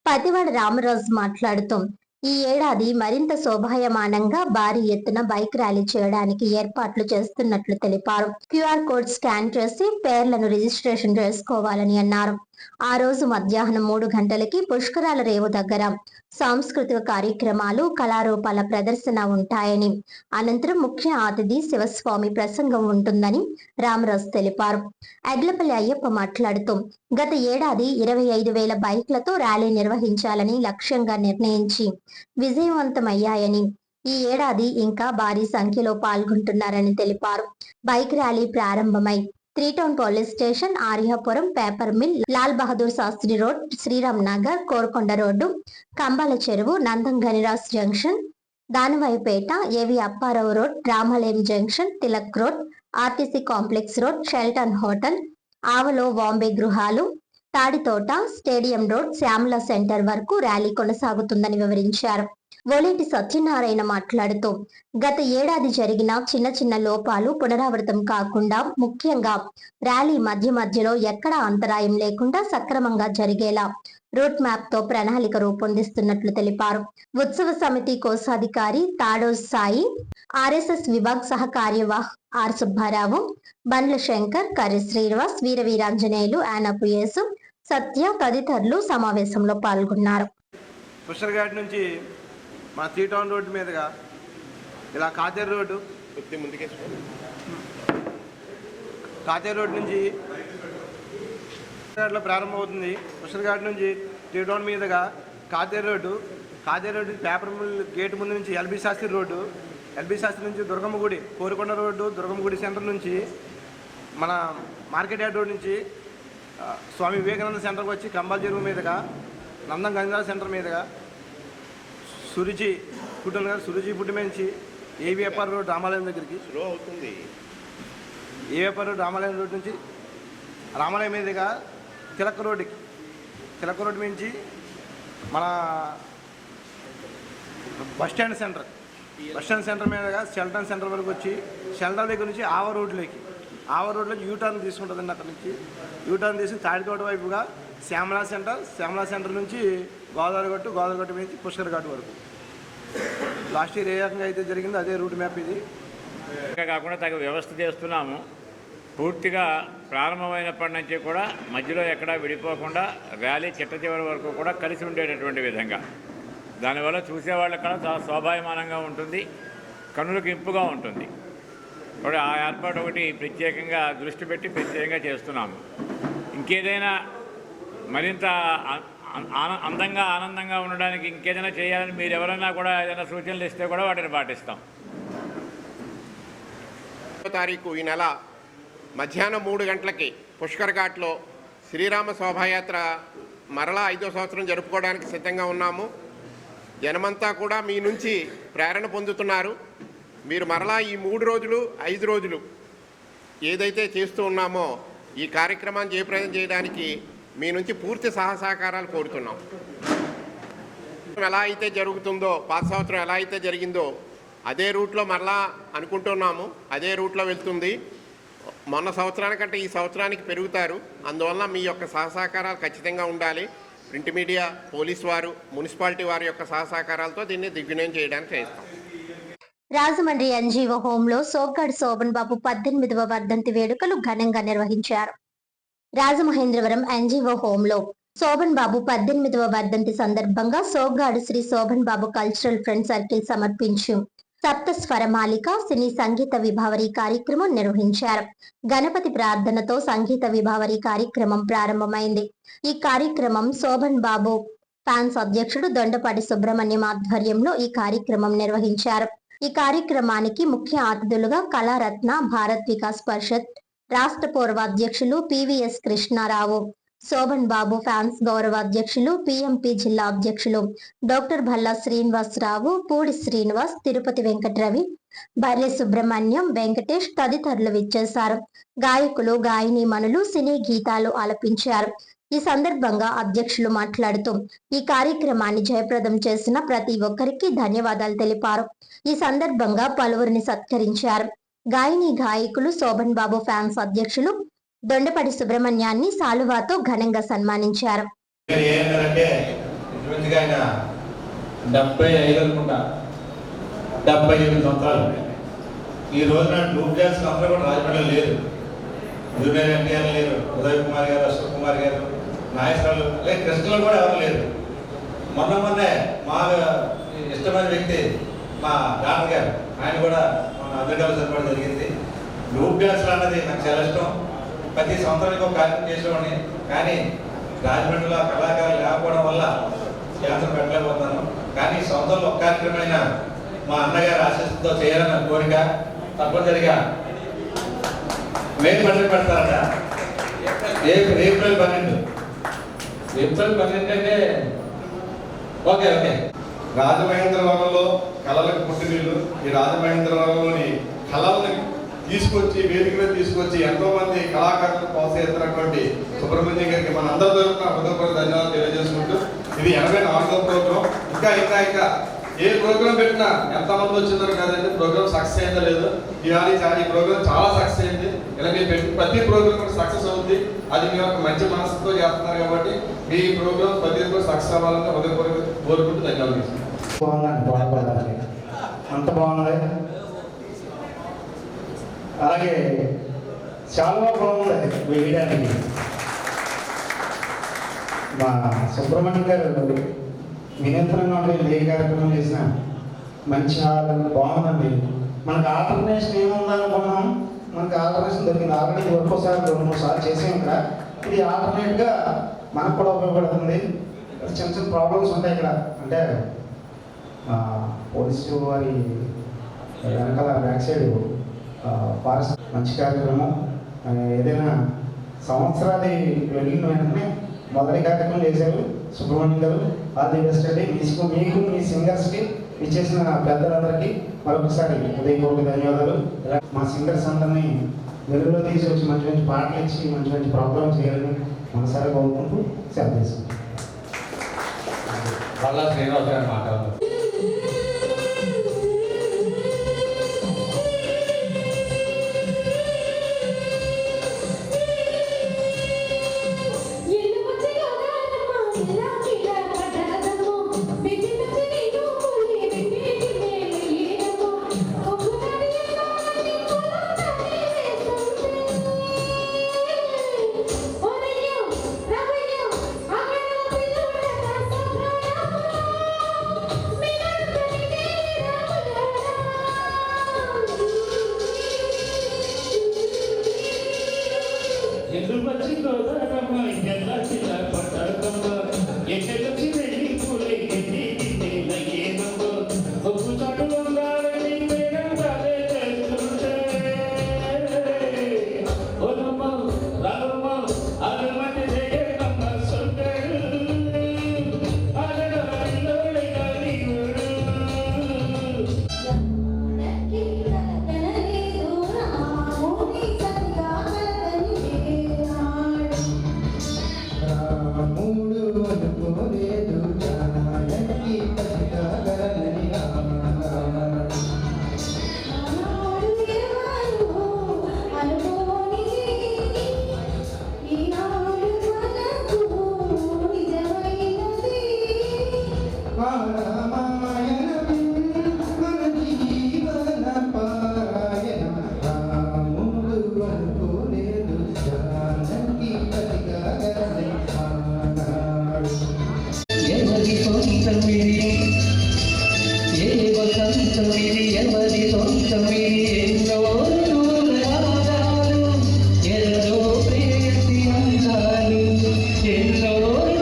[SPEAKER 1] పతివాడ రామరాజు మాట్లాడుతూ ఈ ఏడాది మరింత శోభాయమానంగా భారీ ఎత్తున బైక్ ర్యాలీ చేయడానికి ఏర్పాట్లు చేస్తున్నట్లు తెలిపారు. QR కోడ్ స్కాన్ చేసి పేర్లను రిజిస్ట్రేషన్ చేసుకోవాలని అన్నారు. ఆ రోజు మధ్యాహ్నం 3 గంటలకి పుష్కరాల రేవు దగ్గర సాంస్కృతిక కార్యక్రమాలు, కళారూపాల ప్రదర్శన ఉంటాయని, అనంతరం ముఖ్య అతిథి శివస్వామి ప్రసంగం ఉంటుందని రామరాజు తెలిపారు. ఎడ్లపల్లి అయ్యప్ప మాట్లాడుతూ గత ఏడాది 25,000 బైక్లతో ర్యాలీ నిర్వహించాలని లక్ష్యంగా నిర్ణయించి విజయవంతమయ్యాయని, ఈ ఏడాది ఇంకా భారీ సంఖ్యలో పాల్గొంటున్నారని తెలిపారు. బైక్ ర్యాలీ ప్రారంభమై 3 town police station, Aryapuram, paper mill, Lal Bahadur Shastri road, Sriram Nagar, Korukonda road, Kambala Cheruvu, Nandam Ganiraj junction, Danavaipeta, A V Apparao road, Ramalayam junction, Tilak road, RTC complex road, Shelton hotel, ఆవలో బాంబే గృహాలు, Tadithota, stadium road, Shyamala centre వరకు ర్యాలీ కొనసాగుతుందని వివరించారు. ఓలేటి సత్యనారాయణ మాట్లాడుతూ గత ఏడాది జరిగిన చిన్న చిన్న లోపాలు పునరావృతం కాకుండా, ముఖ్యంగా ర్యాలీ మధ్యలో ఎక్కడా అంతరాయం లేకుండా సక్రమంగా జరిగేలా రూట్ మ్యాప్ తో ప్రణాళిక రూపొందిస్తున్నట్లు తెలిపారు. ఉత్సవ సమితి కోశాధికారి తాడో సాయి, RSS విభాగ్ సహ కార్యవాహ్ ఆర్ సుబ్బారావు, బండ్ల శంకర్, కర్రి శ్రీనివాస్, వీరవీరాంజనేయులు, ఆనపు యేసు, సత్య తదితరులు సమావేశంలో పాల్గొన్నారు.
[SPEAKER 15] పుష్కర్ఘాట్ నుంచి మన 3 టౌన్ రోడ్డు మీదుగా ఇలా కాతేరు రోడ్డు కాతేరు రోడ్డు నుంచి పుష్కర్ఘాట్లో ప్రారంభమవుతుంది. పుష్కర్ఘాట్ నుంచి 3 టౌన్ మీదుగా Katheru road paper mill gate ముందు నుంచి LB Shastri road, LB Shastri నుంచి దుర్గమ్మ గుడి, కోరికొండ రోడ్డు, దుర్గమ్మ గుడి సెంటర్ నుంచి మన మార్కెట్ యార్డ్ రోడ్ నుంచి స్వామి వివేకానంద సెంటర్కి వచ్చి కంబాల చెరువు మీదుగా నందం గంజాల సెంటర్ మీదుగా సురుచి ఫుడ్ ఉంది కదా, సురుచి ఫుడ్ నుంచి ఏవిఎఫ్ఆర్ రోడ్ రామాలయం దగ్గరికి స్లో అవుతుంది. ఏవిఎఫ్ఆర్ రోడ్ రామాలయం రోడ్ నుంచి రామాలయం మీదుగా తిలక్ రోడ్ నుంచి మన బస్ స్టాండ్ సెంటర్ మీదుగా షెల్టన్ సెంటర్ వరకు వచ్చి షెల్టన్ దగ్గర నుంచి ఆవ రోడ్లో యూటర్న్ తీసుకుంటుందండి. అక్కడ నుంచి యూటర్న్ తీసి తాడితోట వైపుగా శ్యామలా సెంటర్ నుంచి గోదావరి గట్టు నుంచి పుష్కర్ ఘాట్ వరకు లాస్ట్ ఇయర్ ఏ రకంగా అయితే జరిగిందో అదే రూట్ మ్యాప్ ఇది.
[SPEAKER 4] కాకుండా తగ్గ వ్యవస్థ చేస్తున్నాము. పూర్తిగా ప్రారంభమైనప్పటి నుంచి కూడా మధ్యలో ఎక్కడా విడిపోకుండా ర్యాలీ చిట్ట చివరి వరకు కూడా కలిసి ఉండేటటువంటి విధంగా, దానివల్ల చూసేవాళ్ళకి కూడా చాలా శోభాయమానంగా ఉంటుంది, కన్నులకు ఇంపుగా ఉంటుంది. కూడా ఆ ఏర్పాటు ఒకటి ప్రత్యేకంగా దృష్టి పెట్టి ప్రత్యేకంగా చేస్తున్నాము. ఇంకేదైనా మరింత అందంగా ఆనందంగా ఉండడానికి ఇంకేదైనా చేయాలని మీరు ఎవరైనా కూడా ఏదైనా సూచనలు ఇస్తే కూడా వాటిని పాటిస్తాం.
[SPEAKER 5] తారీఖు ఈ నెల మధ్యాహ్నం 3 గంటలకి పుష్కర్ ఘాట్లో శ్రీరామ శోభాయాత్ర మరలా 5వ సంవత్సరం జరుపుకోవడానికి సిద్ధంగా ఉన్నాము. జనమంతా కూడా మీ నుంచి ప్రేరణ పొందుతున్నారు. మీరు మరలా ఈ 3 రోజులు 5 రోజులు ఏదైతే చేస్తూ ఉన్నామో ఈ కార్యక్రమాన్ని జయప్రదం చేయడానికి మీ నుంచి పూర్తి సహకారాలు కోరుతున్నాం. ఎలా అయితే జరుగుతుందో, పాత సంవత్సరం ఎలా అయితే జరిగిందో అదే రూట్లో మరలా అనుకుంటున్నాము, అదే రూట్లో వెళ్తుంది. మొన్న సంవత్సరానికంటే ఈ సంవత్సరానికి పెరుగుతారు. అందువల్ల మీ యొక్క సహకారాలు ఖచ్చితంగా ఉండాలి. ప్రింట్ మీడియా, పోలీస్ వారు, మున్సిపాలిటీ వారి యొక్క సహకారాలతో దీన్ని దిగ్విజయం చేయడానికి చేస్తాం.
[SPEAKER 1] రాజమండ్రి NGO హోంలో సోగ్గాడు శోభన్ బాబు 18వ వర్ధంతి వేడుకలు ఘనంగా నిర్వహించారు. రాజమహేంద్రవరం NGO హోంలో శోభన్ బాబు 18వ వర్ధంతి సందర్భంగా సోగ్గాడు శ్రీ శోభన్ బాబు కల్చరల్ ఫ్రెండ్ సర్కిల్ సమర్పించు సప్త స్వరమాలిక సినీ సంగీత విభావరి కార్యక్రమం నిర్వహించారు. గణపతి ప్రార్థనతో సంగీత విభావరి కార్యక్రమం ప్రారంభమైంది. ఈ కార్యక్రమం శోభన్ బాబు ఫ్యాన్స్ అధ్యక్షుడు దొండపాటి సుబ్రహ్మణ్యం ఆధ్వర్యంలో ఈ కార్యక్రమం నిర్వహించారు. ఈ కార్యక్రమానికి ముఖ్య అతిథులుగా కళారత్న, భారత్ వికాస్ పరిషత్ రాష్ట్ర పూర్వ అధ్యక్షులు PVS కృష్ణారావు, శోభన్ బాబు ఫ్యాన్స్ గౌరవ అధ్యక్షులు, PMP జిల్లా అధ్యక్షులు డాక్టర్ భల్లా శ్రీనివాసరావు, పూడి శ్రీనివాస్, తిరుపతి వెంకటరవి, బర్రె సుబ్రహ్మణ్యం, వెంకటేష్ తదితరులు విచ్చేశారు. గాయకులు, గాయనీమణులు సినీ గీతాలు ఆలపించారు. ఈ సందర్భంగా అధ్యక్షులు మాట్లాడుతూ ఈ కార్యక్రమాన్ని జయప్రదం చేసిన ప్రతి ఒక్కరికి ధన్యవాదాలు తెలిపారు. ఈ సందర్భంగా పలువురిని సత్కరించారు. గాయని గాయకులు శోభన్ బాబు ఫ్యాన్స్ అధ్యక్షులు దొండపడి సుబ్రహ్మణ్యాన్ని సాలువాతో ఘనంగా సన్మానించారు.
[SPEAKER 6] 75 సంవత్సరాలు ఈ రోజున గ్రూప్ డ్యాన్స్ అందరూ కూడా రాజమండ్రిలో లేరు. జూనియర్ ఎన్టీఆర్ లేరు, ఉదయ్ కుమార్ గారు, అశోక్ కుమార్ గారు, నాగేశ్వరరావు అలాగే కృష్ణలో కూడా ఎవరు లేరు. మొన్నే మా ఇష్టమైన వ్యక్తి మా డాక్టర్ గారు, ఆయన కూడా మన అమెరికాలో చనిపోవడం జరిగింది. గ్రూప్ డ్యాన్స్ అన్నది నాకు చాలా ఇష్టం. ప్రతి సంవత్సరానికి ఒక కార్యక్రమం చేసేవాడిని. కానీ రాజమండ్రిలో కళాకారులు లేకపోవడం వల్ల క్యాన్సర్ పెట్టలేకపోతున్నాను. కానీ సంవత్సరంలో ఒక కార్యక్రమమైన మా అన్నగారి ఆశీస్సుతో చేయాలన్న కోరిక తప్పనిసరిగా మే 12 పెడతారట. ఏప్రిల్ 12 అంటే ఓకే.
[SPEAKER 7] రాజమహేంద్రవరంలో కళలకు పుట్టినీళ్ళు. ఈ రాజమహేంద్రవరంలోని కళల్ని తీసుకొచ్చి వేదిక మీద తీసుకొచ్చి ఎంతో మంది కళాకారులకు ప్రోత్సహిస్తున్నటువంటి సుబ్రహ్మణ్యం గారికి మన అందరి తరఫున హృదయపూర్వక ధన్యవాదాలు తెలియజేసుకుంటూ, ఇది 84వ ప్రోగ్రాం. ఇంకా ఏ ప్రోగ్రాం పెట్టినా ఎంతమంది వచ్చిందో కాదండి, ప్రోగ్రామ్ సక్సెస్ అయిందో లేదో. ఈ ప్రోగ్రామ్ చాలా సక్సెస్ అయింది. ఇలా మీరు పెట్టి ప్రతి ప్రోగ్రామ్ కూడా సక్సెస్ అవుతుంది. అది మీ యొక్క మంచి మనసుతో చేస్తున్నారు కాబట్టి మీ ప్రోగ్రామ్ ప్రతి కూడా సక్సెస్ అవ్వాలని హృదయపూర్వక కోరుకుంటూ ధన్యవాదాలు.
[SPEAKER 8] అంత బాగున్నది. అలాగే చాలా బాగుంది వేయడానికి. మా సుబ్రహ్మణ్యం గారు వినూత్నంగా ఉండే ఏ కార్యక్రమం చేసినా మంచి బాగుందండి. మనకు ఆల్టర్నేషన్ ఏముందనుకున్నాం, మనకు ఆల్టర్నేషన్ దొరికింది. ఆల్రెడీ ఒకసారి 2-3 సార్లు చేసాం ఇక్కడ. ఇది ఆల్టర్నేట్గా మనకు కూడా ఉపయోగపడుతుంది. చిన్న ప్రాబ్లమ్స్ ఉంటాయి ఇక్కడ. అంటే పోలీసు వారి వెనకాల బ్యాక్ సైడ్ ఫారెస్ట్ మంచి కార్యక్రమం. ఏదైనా సంవత్సరాది వెళ్ళిన వెంటనే మొదటి కార్యక్రమం చేశారు సుబ్రహ్మణ్యం గారు. ఆల్ ది బెస్ట్ అండి. మీకు మీ సింగర్స్కి ఇచ్చేసిన పెద్దలందరికీ మరొకసారి హృదయపూర్వక ధన్యవాదాలు. మా సింగర్స్ అందరినీ వెలుగులో తీసుకొచ్చి మంచి మంచి పాటలు ఇచ్చి మంచి మంచి ప్రోగ్రామ్ చేయాలని మనసారి కోరుకుంటూ సెలవు తీసుకుంటాం.
[SPEAKER 7] వాళ్ళ శ్రీనివాస్ గారు మాట్లాడుతున్నారు.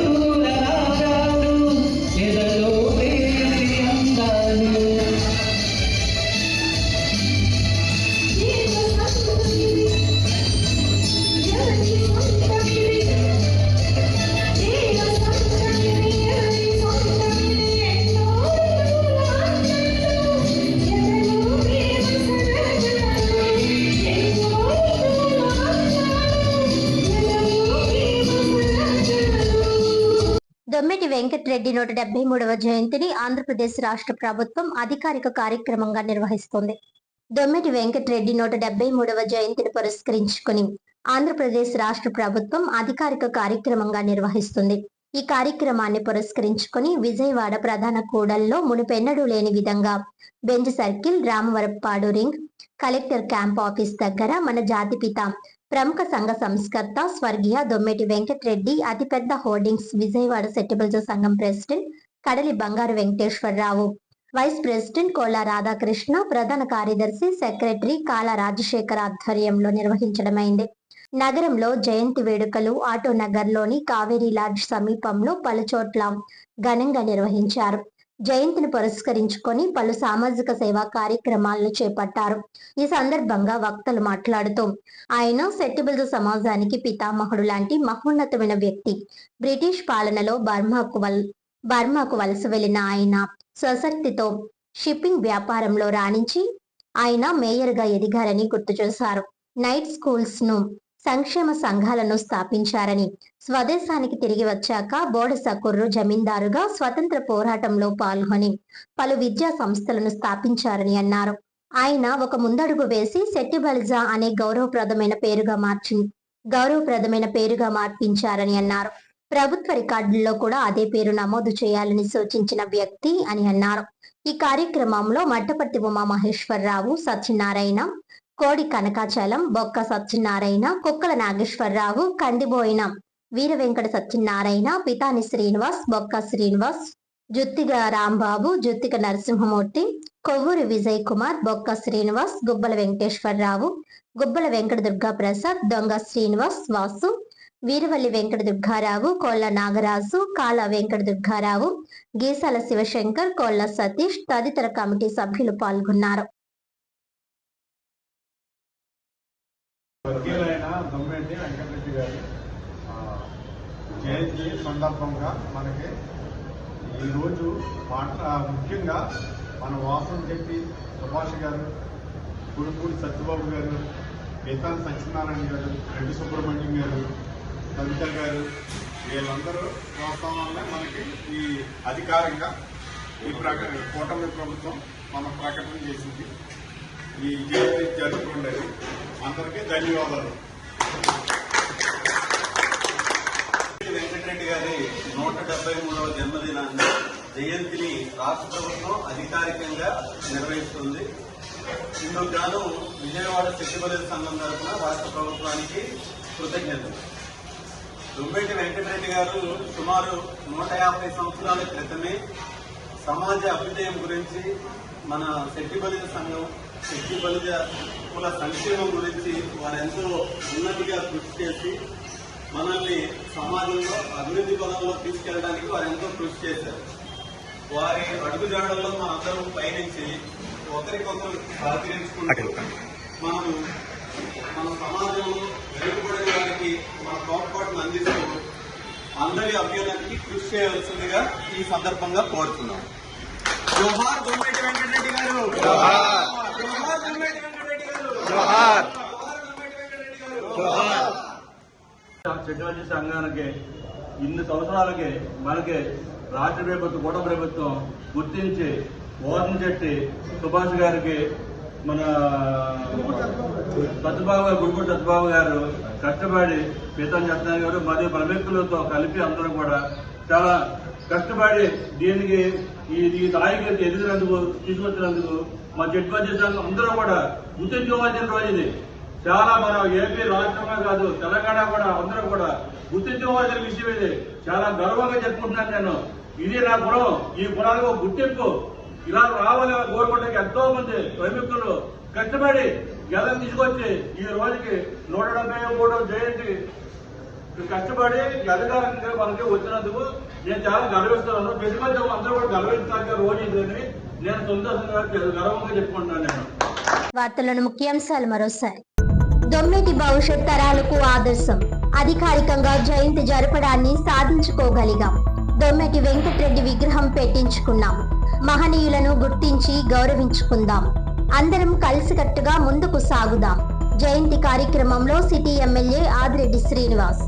[SPEAKER 24] ఎన్నో రాగాలు ఎదలో
[SPEAKER 1] వెంకటరెడ్డి 173వ జయంతిని ఆంధ్రప్రదేశ్ రాష్ట్ర ప్రభుత్వం అధికారిక కార్యక్రమంగా నిర్వహిస్తుంది. దొమ్మెటి వెంకటరెడ్డి 173వ జయంతిని పురస్కరించుకుని ఆంధ్రప్రదేశ్ రాష్ట్ర ప్రభుత్వం అధికారిక కార్యక్రమంగా నిర్వహిస్తుంది. ఈ కార్యక్రమాన్ని పురస్కరించుకుని విజయవాడ ప్రధాన కూడల్లో మునుపెన్నడూ లేని విధంగా Benz circle, Ramavarappadu ring, collector camp office దగ్గర మన జాతిపిత ప్రముఖ సంఘ సంస్కర్త స్వర్గీయ దొమ్మెటి వెంకటరెడ్డి అతిపెద్ద హోర్డింగ్స్ విజయవాడ సెట్టిబుల్స్ సంఘం ప్రెసిడెంట్ కడలి బంగారు వెంకటేశ్వరరావు, వైస్ ప్రెసిడెంట్ కోలా రాధాకృష్ణ, ప్రధాన కార్యదర్శి సెక్రటరీ కాల రాజశేఖర్ ఆధ్వర్యంలో నిర్వహించడమైంది. నగరంలో జయంతి వేడుకలు ఆటో నగర్లోని కావేరీ లాడ్జ్ సమీపంలో పలుచోట్ల ఘనంగా నిర్వహించారు. జయంతిని పురస్కరించుకొని పలు సామాజిక సేవా కార్యక్రమాలను చేపట్టారు. ఈ సందర్భంగా వక్తలు మాట్లాడుతూ ఆయన సెట్టిబుల్స్ సమాజానికి పితామహుడు లాంటి మహోన్నతమైన వ్యక్తి. బ్రిటిష్ పాలనలో బర్మాకు వలస వెళ్లిన ఆయన స్వశక్తితో షిప్పింగ్ వ్యాపారంలో రాణించి ఆయన మేయర్గా ఎదిగారని గుర్తు చేశారు. నైట్ స్కూల్స్ ను, సంక్షేమ సంఘాలను స్థాపించారని, స్వదేశానికి తిరిగి వచ్చాక బోడసకుర్రు జమీందారుగా స్వతంత్ర పోరాటంలో పాల్గొని పలు విద్యా సంస్థలను స్థాపించారని అన్నారు. ఆయన ఒక ముందడుగు వేసి సెట్టిబలిజా అనే గౌరవప్రదమైన పేరుగా మార్పించారని అన్నారు. ప్రభుత్వ రికార్డుల్లో కూడా అదే పేరు నమోదు చేయాలని సూచించిన వ్యక్తి అని అన్నారు. ఈ కార్యక్రమంలో మట్టపర్తి ఉమామహేశ్వరరావు, సత్యనారాయణ, కోడి కనకాచలం, బొక్క సత్యనారాయణ, కుక్కల నాగేశ్వరరావు, కందిబోయిన వీర వెంకట సత్యనారాయణ, పితాని శ్రీనివాస్, బొక్క శ్రీనివాస్, జుత్తిగ రాంబాబు, జుత్తిక నరసింహమూర్తి, కొవ్వూరి విజయ్ కుమార్, బొక్క శ్రీనివాస్, గుబ్బల వెంకటేశ్వరరావు, గుబ్బల వెంకట దుర్గా ప్రసాద్, దొంగ శ్రీనివాస్, వాసు, వీరవల్లి వెంకట దుర్గారావు, కోళ్ల నాగరాజు, కాల వెంకట దుర్గారావు, గీసాల శివశంకర్, కోళ్ల సతీష్ తదితర కమిటీ సభ్యులు పాల్గొన్నారు.
[SPEAKER 9] వర్గీయులైన దొమ్మెటి వెంకటరెడ్డి గారి జయంతి సందర్భంగా మనకి ఈరోజు ముఖ్యంగా మన వాసం చెప్పి సుభాష్ గారు, గురుపూడి సత్యబాబు గారు, పీతాని సత్యనారాయణ గారు, రెడ్డి సుబ్రహ్మణ్యం గారు, కవిత గారు, వీళ్ళందరూ ప్రోత్సాహం వల్ల మనకి ఈ అధికారంగా ఈ కూటమి ప్రభుత్వం మన ప్రకటన చేసింది. ఈ జయంతి జరుపుకుండేది. అందరికీ ధన్యవాదాలు.
[SPEAKER 10] వెంకటరెడ్డి గారి 173వ జన్మదినాన్ని జయంతిని రాష్ట్ర ప్రభుత్వం అధికారికంగా నిర్వహిస్తుంది. ఇందుకు గాను విజయవాడ సెట్టిబలిజా సంఘం తరఫున రాష్ట్ర ప్రభుత్వానికి కృతజ్ఞతలు. దొమ్మెటి వెంకటరెడ్డి గారు సుమారు 150 సంవత్సరాల క్రితమే సమాజ అభ్యుదయం గురించి, మన సెట్టిబలిజా సంఘం, సెట్టిబలిజా కుల సంక్షేమం గురించి వారెంతో ఉన్నతిగా కృషి చేసి మనల్ని సమాజంలో అభివృద్ధి పదంలో తీసుకెళ్ళడానికి వారెంతో కృషి చేశారు. వారి అడుగుజాడల్లో మనందరం పయనించి ఒకరికొకరు సహకరించుకుంటూ మన సమాజంలో వెనుకబడిన వారికి మన తోడ్పాటును అందిస్తూ అందరి అభ్యున్నతికి కృషి చేయవలసిందిగా ఈ సందర్భంగా కోరుతున్నాం. జోహార్ దొమ్మెటి వెంకటరెడ్డి గారు, జోహార్ దొమ్మెటి వెంకటరెడ్డి గారు, జోహార్ జోహార్.
[SPEAKER 9] సెట్టిబలిజా సంఘానికి ఇన్ని సంవత్సరాలకి మనకి రాష్ట్ర ప్రభుత్వం, కూటమి ప్రభుత్వం గుర్తించి ఓర్నచెట్టి సుభాష్ గారికి, మన సత్యబాబు గారు, గుడిపూడి సత్యబాబు గారు కష్టపడి, పీతాని సత్యనారాయణ గారు మరియు ప్రముఖులతో కలిపి అందరూ కూడా చాలా కష్టపడి దీనికి ఈ స్థాయికి ఎదిగినందుకు, తీసుకొచ్చినందుకు మా సెట్టిబలిజా సంఘం అందరూ కూడా గుర్తించుకోవాల్సిన రోజు ఇది. చాలా మన ఏపీ రాష్ట్రమే కాదు, తెలంగాణ కూడా అందరూ కూడా గుర్తించుకోవాల్సిన విషయం ఇది. చాలా గర్వంగా చెప్పుకుంటున్నాను నేను. ఇది నా కులం, ఈ కులానికి ఒక గుర్తింపు ఇలా రావాలని కోరుకోవడానికి ఎంతో మంది ప్రముఖులు కష్టపడి గెలం తీసుకొచ్చి ఈ రోజుకి 173వ జయంతి కష్టపడి అధికారంగా మనకి వచ్చినందుకు నేను చాలా గర్విస్తున్నాను. ప్రతిపక్ష అందరూ కూడా గర్వించడానికి రోజు ఇదని నేను సంతోషంగా గర్వంగా చెప్పుకుంటున్నాను. నేను
[SPEAKER 1] వార్తలను ముఖ్యాంశాలు మరోసారి. దొమ్మెటి భవిష్యత్ తరాలకు ఆదర్శం. అధికారికంగా జయంతి జరపడాన్ని సాధించుకోగలిగాం. దొమ్మెటి వెంకటరెడ్డి విగ్రహం పెట్టించుకున్నాం. మహనీయులను గుర్తించి గౌరవించుకుందాం. అందరం కలిసికట్టుగా ముందుకు సాగుదాం. జయంతి కార్యక్రమంలో సిటీ ఎమ్మెల్యే ఆదిరెడ్డి శ్రీనివాస్.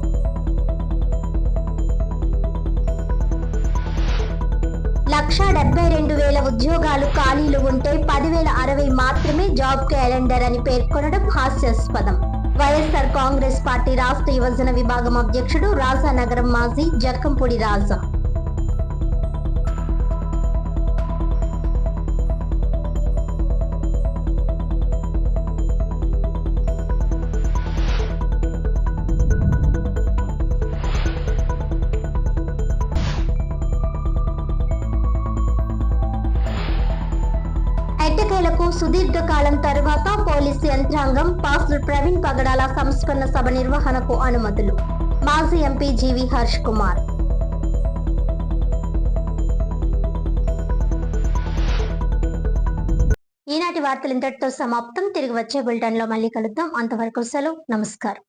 [SPEAKER 1] 1,72,000 ఉద్యోగాలు ఖాళీలు ఉంటే 10,060 మాత్రమే జాబ్ క్యాలెండర్ అని పేర్కొనడం హాస్యాస్పదం. వైఎస్ఆర్ కాంగ్రెస్ పార్టీ రాష్ట్ర యువజన విభాగం అధ్యక్షుడు రాజానగరం మాజీ జక్కంపూడి రాజా. ఎట్టకేలకు సుదీర్ఘకాలం తరువాత పోలీసు యంత్రాంగం పాస్టర్ ప్రవీణ్ పగడాల సంస్మరణ సభ నిర్వహణకు అనుమతులు. మాజీ ఎంపీ జీవి హర్ష్ కుమార్. ఈనాటి వార్తలు ఇంతటితో సమాప్తం. తిరిగి వచ్చే బులెటిన్ లో మళ్ళీ కలుద్దాం. అంతవరకు సెలవు. నమస్కారం.